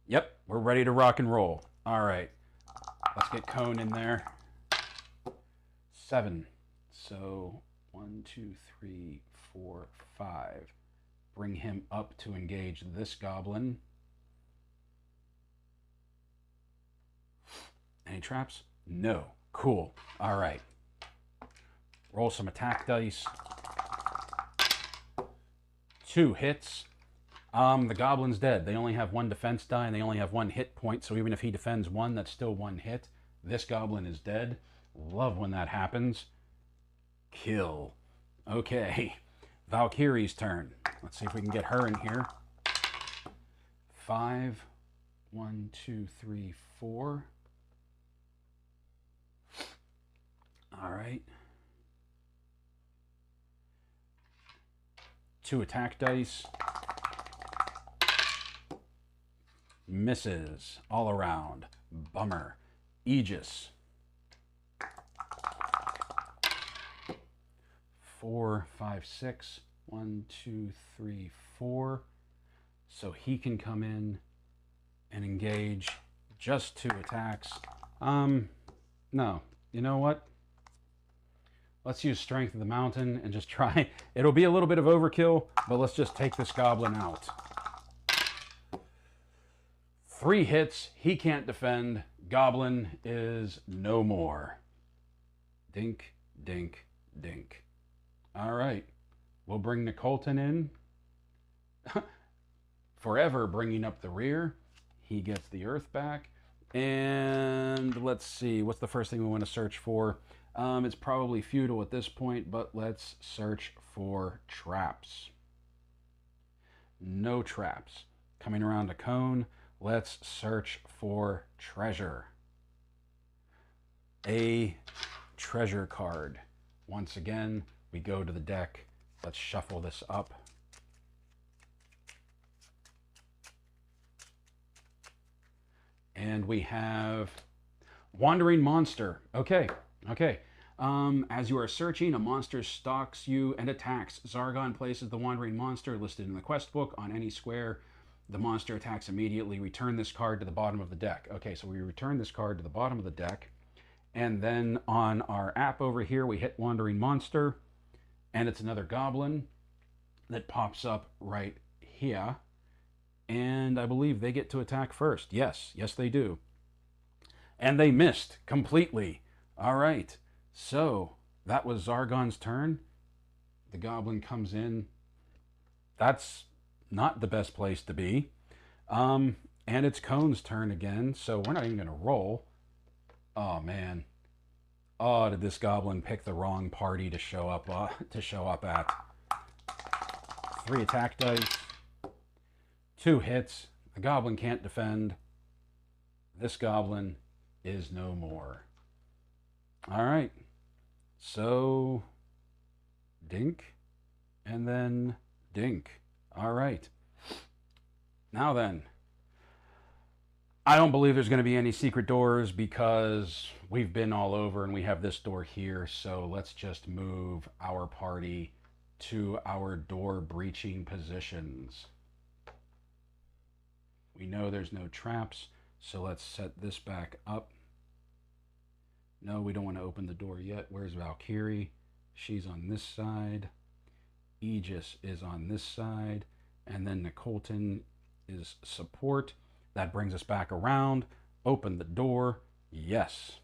S1: Yep, we're ready to rock and roll. All right, let's get Cone in there. 7. So 1, 2, 3, 4, 5. Bring him up to engage this goblin. Any traps? No. Cool. All right. Roll some attack dice. 2 hits. The goblin's dead. They only have 1 defense die and they only have 1 hit point. So even if he defends 1, that's still 1 hit. This goblin is dead. Love when that happens. Kill. Okay. Valkyrie's turn. Let's see if we can get her in here. 5. 1, 2, 3, 4. All right. 2 attack dice. Misses all around. Bummer. Aegis. 4, 5, 6. 1, 2, 3, 4. So he can come in and engage just 2 attacks. No. You know what? Let's use Strength of the Mountain and just try. It'll be a little bit of overkill, but let's just take this goblin out. 3 hits. He can't defend. Goblin is no more. Dink, dink, dink. All right. We'll bring Nicolton in. Forever bringing up the rear. He gets the earth back. And let's see. What's the first thing we want to search for? It's probably futile at this point, but let's search for traps. No traps. Coming around to Cone, let's search for treasure. A treasure card. Once again, we go to the deck. Let's shuffle this up. And we have Wandering Monster. Okay. As you are searching, a monster stalks you and attacks. Zargon places the Wandering Monster listed in the quest book on any square. The monster attacks immediately. Return this card to the bottom of the deck. Okay, so we return this card to the bottom of the deck. And then on our app over here, we hit Wandering Monster. And it's another goblin that pops up right here. And I believe they get to attack first. Yes, they do. And they missed completely. All right. So that was Zargon's turn. The goblin comes in. That's not the best place to be. And it's Cone's turn again. So we're not even going to roll. Oh, man. Oh, did this goblin pick the wrong party to show up at? 3 attack dice. 2 hits. The goblin can't defend. This goblin is no more. All right. So, dink, and then dink. All right. Now then, I don't believe there's going to be any secret doors because we've been all over and we have this door here. So let's just move our party to our door breaching positions. We know there's no traps, so let's set this back up. No, we don't want to open the door yet. Where's Valkyrie? She's on this side. Aegis is on this side. And then Nicolton is support. That brings us back around. Open the door. Yes.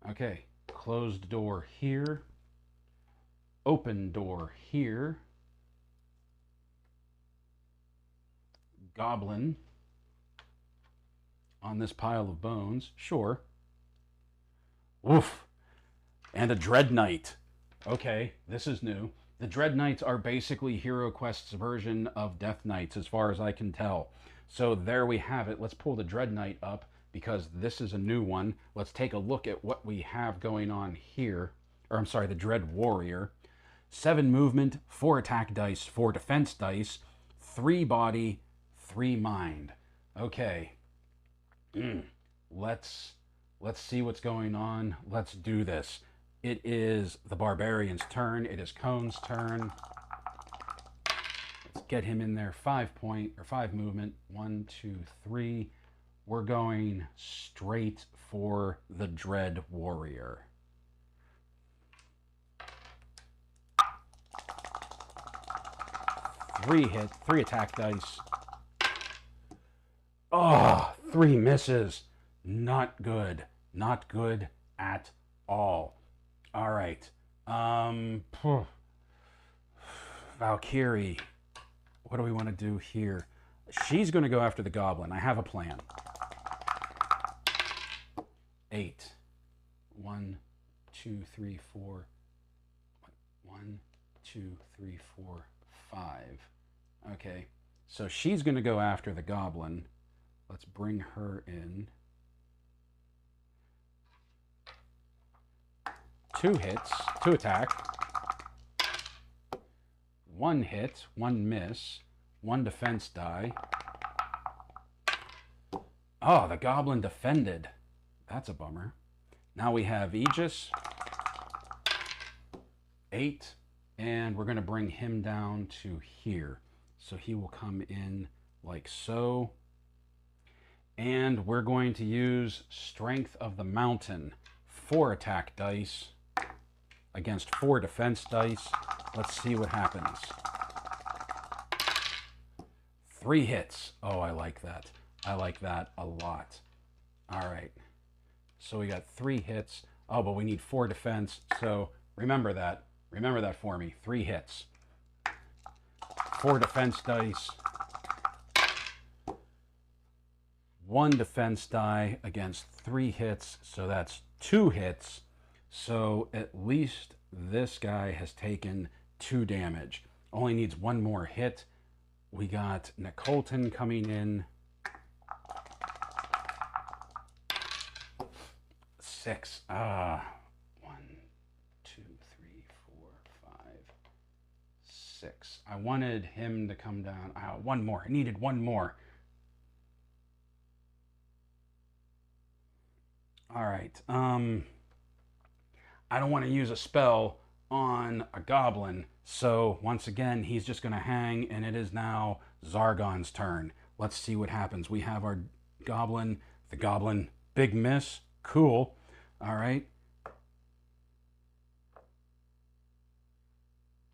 S1: Okay. Closed door here. Open door here. Goblin on this pile of bones. Sure. Woof. And a Dread Knight. Okay, this is new. The Dread Knights are basically Hero Quest's version of Death Knights, as far as I can tell. So there we have it. Let's pull the Dread Knight up, because this is a new one. Let's take a look at what we have going on here. Or, I'm sorry, the Dread Warrior. 7 movement, 4 attack dice, 4 defense dice, 3 body, 3 mind. Okay. Let's see what's going on. Let's do this. it is the Barbarian's turn. It is Cone's turn. Let's get him in there. 5 movement. 1, 2, 3. We're going straight for the Dread Warrior. Three attack dice. Oh, 3 misses. Not good. Not good at all. All right. Valkyrie. What do we want to do here? She's going to go after the Goblin. I have a plan. 8. 1, 2, 3, 4. 1, 2, 3, 4, 5. Okay. So she's going to go after the Goblin. Let's bring her in. 2 hits, 2 attack. 1 hit, 1 miss, 1 defense die. Oh, the Goblin defended. That's a bummer. Now we have Aegis. 8. And we're going to bring him down to here. So he will come in like so. And we're going to use Strength of the Mountain. 4 attack dice against 4 defense dice. Let's see what happens. 3 hits. Oh, I like that. I like that a lot. All right. So we got 3 hits. Oh, but we need 4 defense. So remember that. Remember that for me. 3 hits. 4 defense dice. 1 defense die against 3 hits. So that's 2 hits. So at least this guy has taken 2 damage. Only needs 1 more hit. We got Nicolton coming in. 6. 1, 2, 3, 4, 5, 6. I wanted him to come down. 1 more. I needed 1 more. All right. I don't want to use a spell on a Goblin. So once again, he's just going to hang, and it is now Zargon's turn. Let's see what happens. We have our Goblin. The Goblin, big miss. Cool. All right.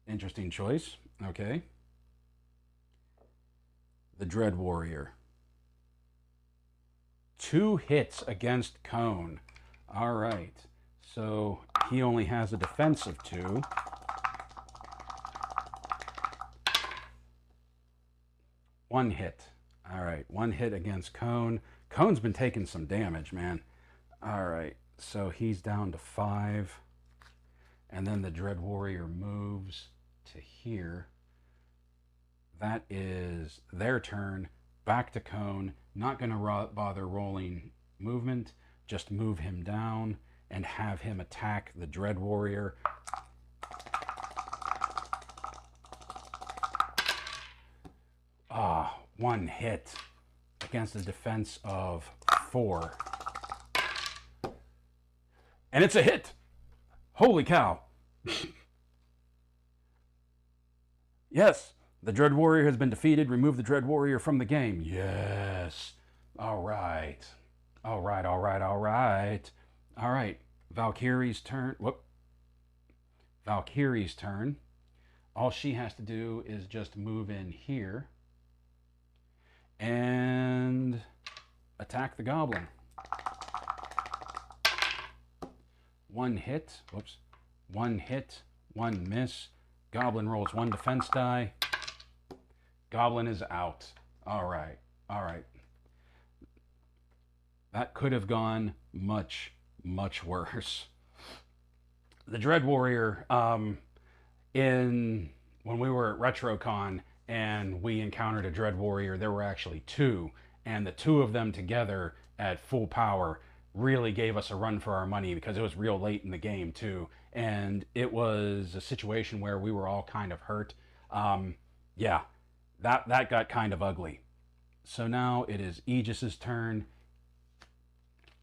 S1: Interesting choice. Okay. The Dread Warrior. 2 hits against Cone. All right. So he only has a defense of 2. One hit. All right. 1 hit against Cone. Cone's been taking some damage, man. All right. So he's down to 5. And then the Dread Warrior moves to here. That is their turn. Back to Cone. Not going to bother rolling movement. Just move him down and have him attack the Dread Warrior. Ah, 1 hit against a defense of 4. And it's a hit! Holy cow! Yes, the Dread Warrior has been defeated. Remove the Dread Warrior from the game. Yes. All right. All right, all right, all right. All right. Valkyrie's turn. Whoop. Valkyrie's turn. All she has to do is just move in here and attack the Goblin. 1 hit. Whoops. 1 hit. 1 miss. Goblin rolls 1 defense die. Goblin is out. All right. All right. That could have gone much, much worse. The Dread Warrior, when we were at RetroCon and we encountered a Dread Warrior, there were actually 2. And the 2 of them together at full power really gave us a run for our money because it was real late in the game too. And it was a situation where we were all kind of hurt. Yeah, that got kind of ugly. So now it is Aegis's turn.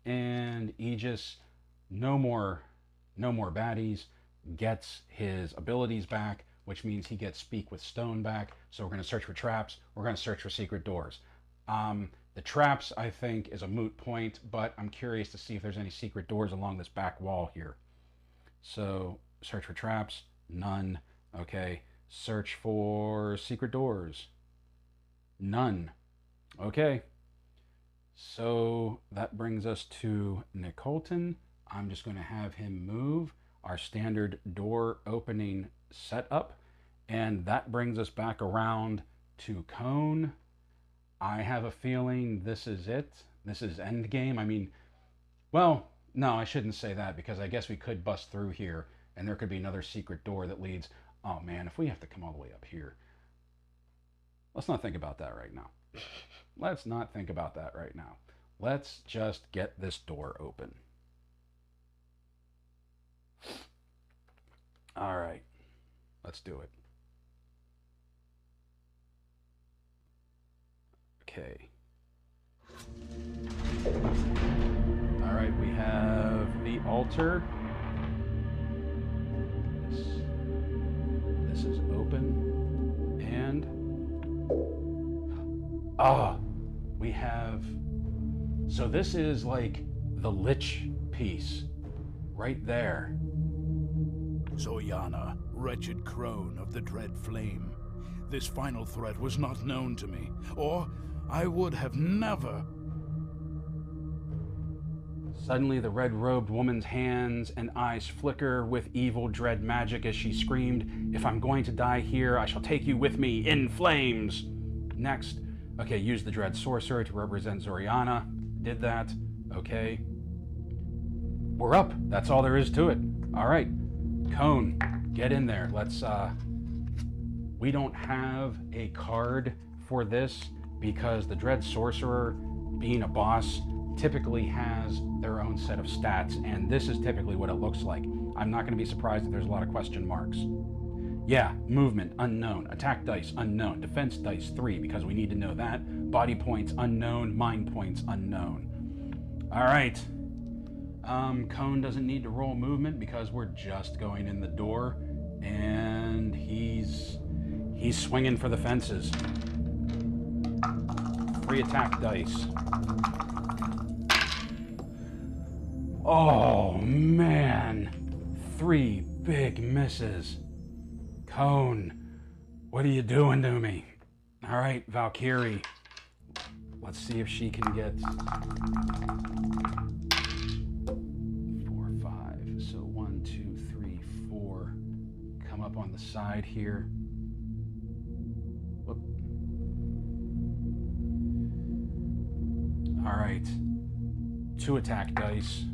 S1: And Aegis, no more no more baddies, gets his abilities back, which means he gets Speak with Stone back. So we're going to search for traps. We're going to search for secret doors. The traps, I think, is a moot point, but I'm curious to see if there's any secret doors along this back wall here. So search for traps. None. Okay. Search for secret doors. None. Okay. So that brings us to Nick Holton. I'm just going to have him move our standard door opening setup. And that brings us back around to Cone. I have a feeling this is it. This is endgame. I mean, well, no, I shouldn't say that, because I guess we could bust through here and there could be another secret door that leads... Oh man, if we have to come all the way up here. Let's not think about that right now. Let's not think about that right now. Let's just get this door open. All right, let's do it. Okay. All right, we have the altar. This is open, and we have, so this is like the Lich piece right there.
S2: Zoyana, wretched crone of the dread flame. This final threat was not known to me, or I would have never...
S1: Suddenly the red-robed woman's hands and eyes flicker with evil dread magic as she screamed, "If I'm going to die here, I shall take you with me in flames." Next, okay, use the dread sorcerer to represent Zoriana. Did that. Okay. We're up. That's all there is to it. All right. Cone, get in there. Let's, we don't have a card for this because the dread sorcerer, being a boss, typically has their own set of stats, and this is typically what it looks like. I'm not going to be surprised if there's a lot of question marks. Yeah, movement, unknown. Attack dice, unknown. Defense dice, 3, because we need to know that. Body points, unknown. Mind points, unknown. All right. Cone doesn't need to roll movement because we're just going in the door, and he's swinging for the fences. 3 attack dice. Oh, man. 3 big misses. Cone, what are you doing to me? All right, Valkyrie. Let's see if she can get 4, 5. So 1, 2, 3, 4. Come up on the side here. Whoop. All right. 2 attack dice.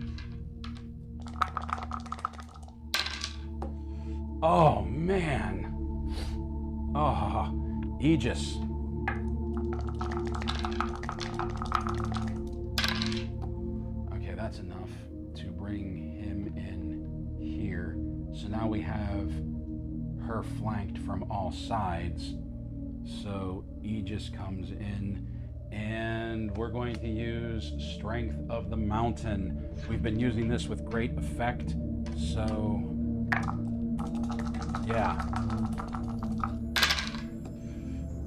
S1: Oh, man. Oh, Aegis. Okay, that's enough to bring him in here. So now we have her flanked from all sides. So Aegis comes in, and we're going to use Strength of the Mountain. We've been using this with great effect, so... yeah.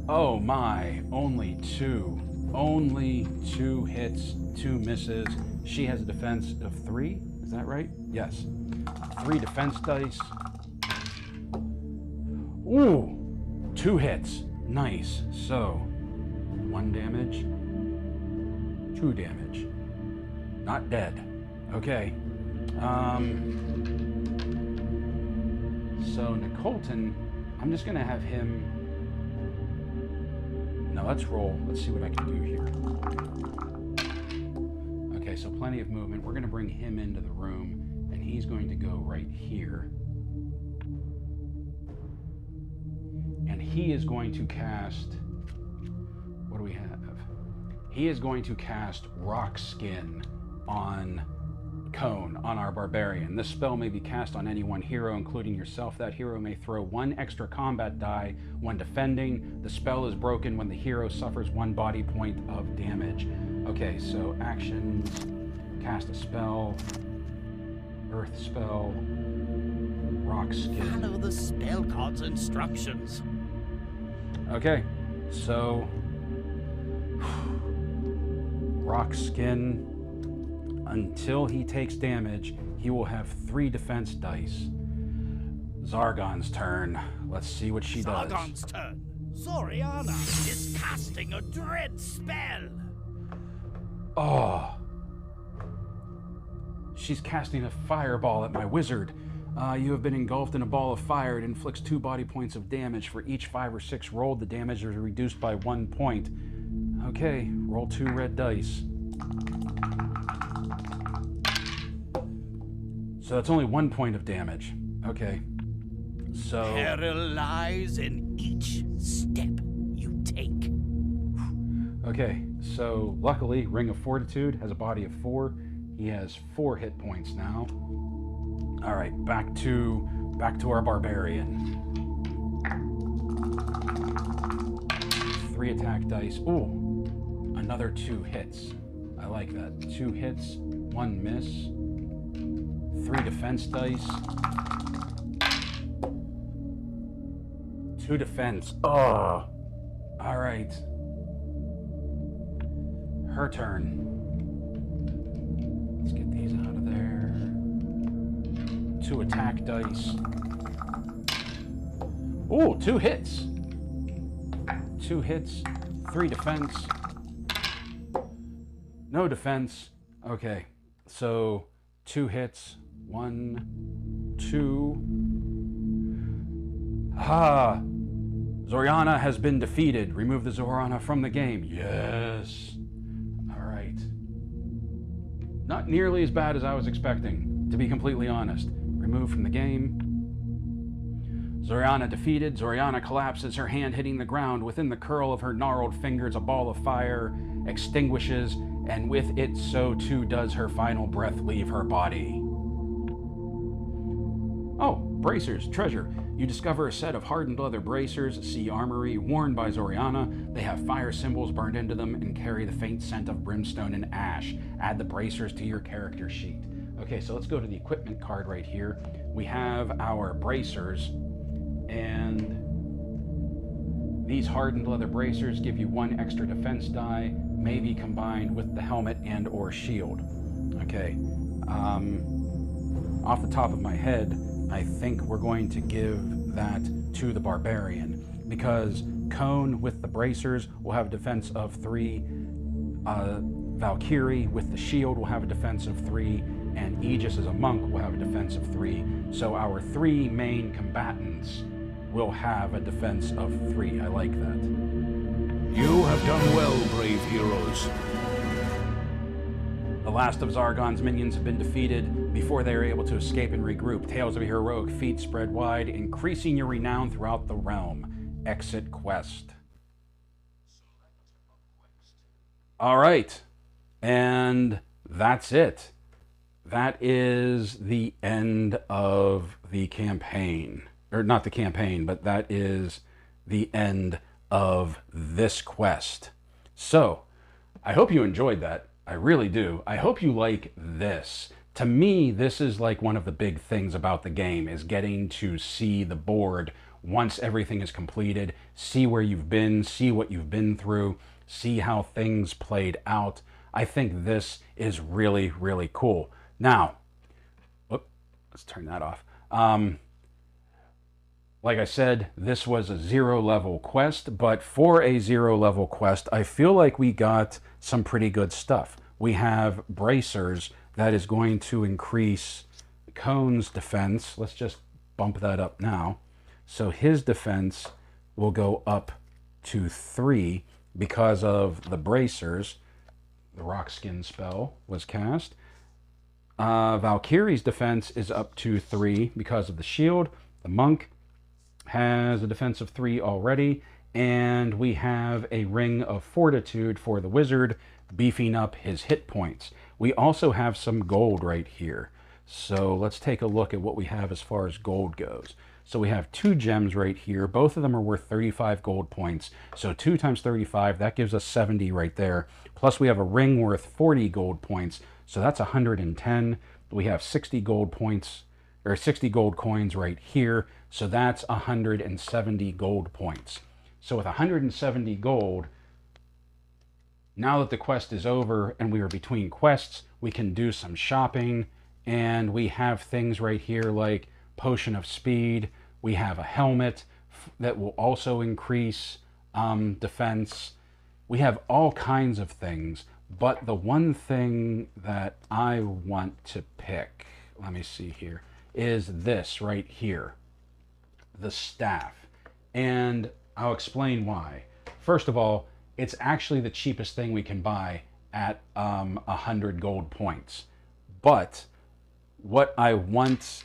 S1: Oh my, only 2. Only 2 hits, 2 misses. She has a defense of 3, is that right? Yes. 3 defense dice. Ooh, 2 hits. Nice. So, 1 damage, 2 damage. Not dead. Okay. So Nicolton, I'm just gonna have him... No, let's roll. Let's see what I can do here. Okay, so plenty of movement. We're gonna bring him into the room, and he's going to go right here. And he is going to cast... what do we have? He is going to cast Rock Skin on Cone, on our barbarian. This spell may be cast on any one hero, including yourself. That hero may throw 1 extra combat die when defending. The spell is broken when the hero suffers 1 body point of damage. Okay, so actions, cast a spell. Earth spell. Rock skin.
S3: Follow the spell card's instructions.
S1: Okay, so rock skin. Until he takes damage, he will have 3 defense dice. Zargon's turn. Let's see what she does.
S3: Zargon's turn. Zoriana is casting a dread spell.
S1: Oh. She's casting a fireball at my wizard. You have been engulfed in a ball of fire. It inflicts 2 body points of damage. For each 5 or 6 rolled, the damage is reduced by 1 point. Okay, roll 2 red dice. So that's only 1 point of damage. Okay. So...
S3: Peril lies in each step you take.
S1: Okay, so luckily, Ring of Fortitude has a body of 4. He has 4 hit points now. All right, back to our barbarian. 3 attack dice. Ooh, another 2 hits. I like that. 2 hits, 1 miss. 3 defense dice. 2 defense. Oh. All right. Her turn. Let's get these out of there. 2 attack dice. Ooh, 2 hits. 2 hits, 3 defense. No defense. Okay, so 2 hits. 1, 2. Ha! Zoriana has been defeated. Remove the Zoriana from the game. Yes. All right. Not nearly as bad as I was expecting, to be completely honest. Removed from the game. Zoriana defeated. Zoriana collapses, her hand hitting the ground. Within the curl of her gnarled fingers, a ball of fire extinguishes, and with it, so too does her final breath leave her body. Oh, bracers, treasure. You discover a set of hardened leather bracers, sea armory, worn by Zoriana. They have fire symbols burned into them and carry the faint scent of brimstone and ash. Add the bracers to your character sheet. Okay, so let's go to the equipment card right here. We have our bracers, and these hardened leather bracers give you 1 extra defense die, maybe combined with the helmet and or shield. Okay, off the top of my head, I think we're going to give that to the barbarian, because Cone with the bracers will have a defense of 3, Valkyrie with the shield will have a defense of 3, and Aegis as a monk will have a defense of 3. So our 3 main combatants will have a defense of 3. I like that.
S2: You have done well, brave heroes.
S1: The last of Zargon's minions have been defeated before they are able to escape and regroup. Tales of your heroic feats spread wide, increasing your renown throughout the realm. Exit quest. All right, and that's it. That is the end of the campaign. Or not the campaign, but that is the end of this quest. So, I hope you enjoyed that. I really do. I hope you like this. To me, this is like one of the big things about the game, is getting to see the board once everything is completed, see where you've been, see what you've been through, see how things played out. I think this is really, really cool. Now, let's turn that off. Like I said, this was a 0-level quest, but for a 0-level quest, I feel like we got some pretty good stuff. We have bracers that is going to increase Cone's defense. Let's just bump that up now. So his defense will go up to 3 because of the bracers. The rock skin spell was cast. Valkyrie's defense is up to 3 because of the shield. The monk has a defense of 3 already, and we have a ring of fortitude for the wizard, beefing up his hit points. We also have some gold right here. So let's take a look at what we have as far as gold goes. So we have 2 gems right here. Both of them are worth 35 gold points. So 2 times 35, that gives us 70 right there. Plus we have a ring worth 40 gold points. So that's 110. We have 60 gold points, or 60 gold coins right here. So that's 170 gold points. So with 170 gold, now that the quest is over and we are between quests, we can do some shopping, and we have things right here like Potion of Speed. We have a helmet that will also increase defense. We have all kinds of things, but the one thing that I want to pick, let me see here, is this right here, the staff. And I'll explain why. First of all, it's actually the cheapest thing we can buy at 100 gold points. But what I want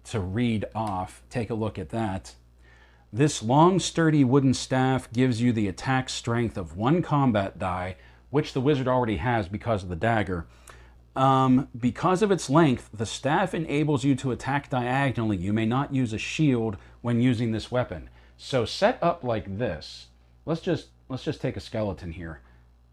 S1: to read off, take a look at that. This long, sturdy wooden staff gives you the attack strength of 1 combat die, which the wizard already has because of the dagger. Because of its length, the staff enables you to attack diagonally. You may not use a shield when using this weapon. So set up like this. Let's just take a skeleton here.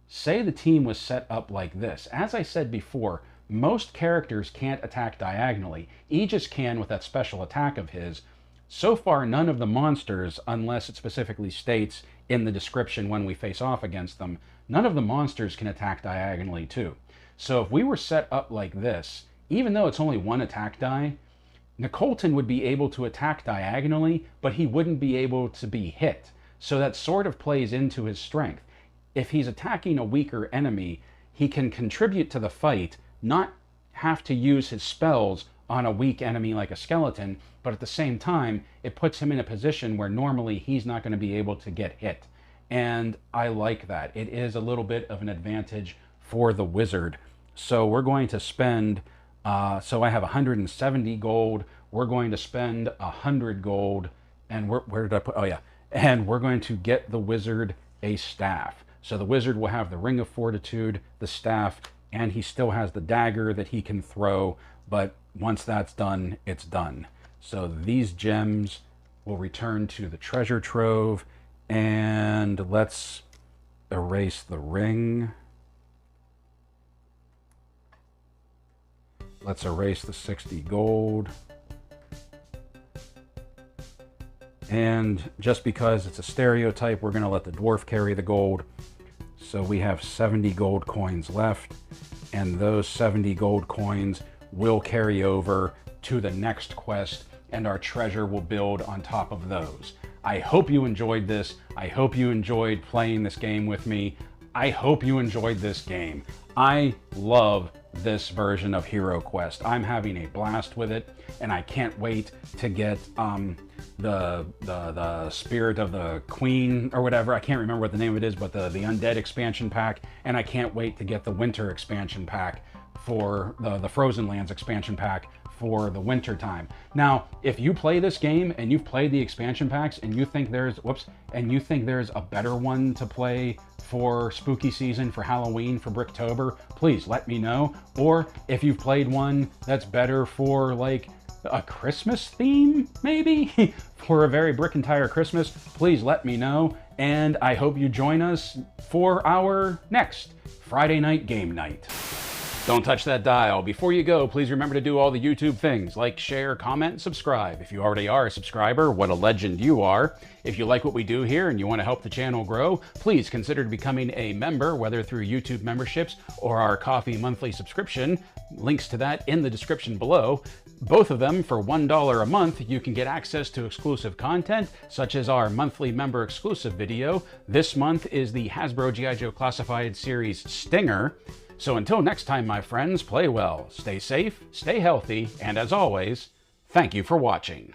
S1: Say the team was set up like this. As I said before, most characters can't attack diagonally. Aegis can with that special attack of his. So far, none of the monsters, unless it specifically states in the description when we face off against them, none of the monsters can attack diagonally too. So if we were set up like this, even though it's only 1 attack die, Nicolton would be able to attack diagonally, but he wouldn't be able to be hit. So that sort of plays into his strength. If he's attacking a weaker enemy, he can contribute to the fight, not have to use his spells on a weak enemy like a skeleton, but at the same time, it puts him in a position where normally he's not going to be able to get hit. And I like that. It is a little bit of an advantage for the wizard. So we're going to spend, so I have 170 gold. We're going to spend 100 gold. And where did I put, oh yeah. And we're going to get the wizard a staff. So the wizard will have the Ring of Fortitude, the staff, and he still has the dagger that he can throw. But once that's done, it's done. So these gems will return to the treasure trove. And let's erase the ring. Let's erase the 60 gold. And just because it's a stereotype, we're going to let the dwarf carry the gold. So we have 70 gold coins left. And those 70 gold coins will carry over to the next quest, and our treasure will build on top of those. I hope you enjoyed this. I hope you enjoyed playing this game with me. I hope you enjoyed this game. I love this version of Hero Quest. I'm having a blast with it, and I can't wait to get the Spirit of the Queen or whatever. I can't remember what the name of it is, but the Undead expansion pack, and I can't wait to get the Winter expansion pack for the Frozen Lands expansion pack for the winter time. Now, if you play this game and you've played the expansion packs and you think there's a better one to play for spooky season, for Halloween, for Bricktober, please let me know. Or if you've played one that's better for like a Christmas theme, maybe for a very Brickentire Christmas, please let me know. And I hope you join us for our next Friday night game night. Don't touch that dial. Before you go, please remember to do all the YouTube things, like, share, comment, and subscribe. If you already are a subscriber, what a legend you are. If you like what we do here and you want to help the channel grow, please consider becoming a member, whether through YouTube memberships or our coffee monthly subscription. Links to that in the description below. Both of them for $1 a month, you can get access to exclusive content, such as our monthly member exclusive video. This month is the Hasbro G.I. Joe Classified Series Stinger. So until next time, my friends, play well, stay safe, stay healthy, and as always, thank you for watching.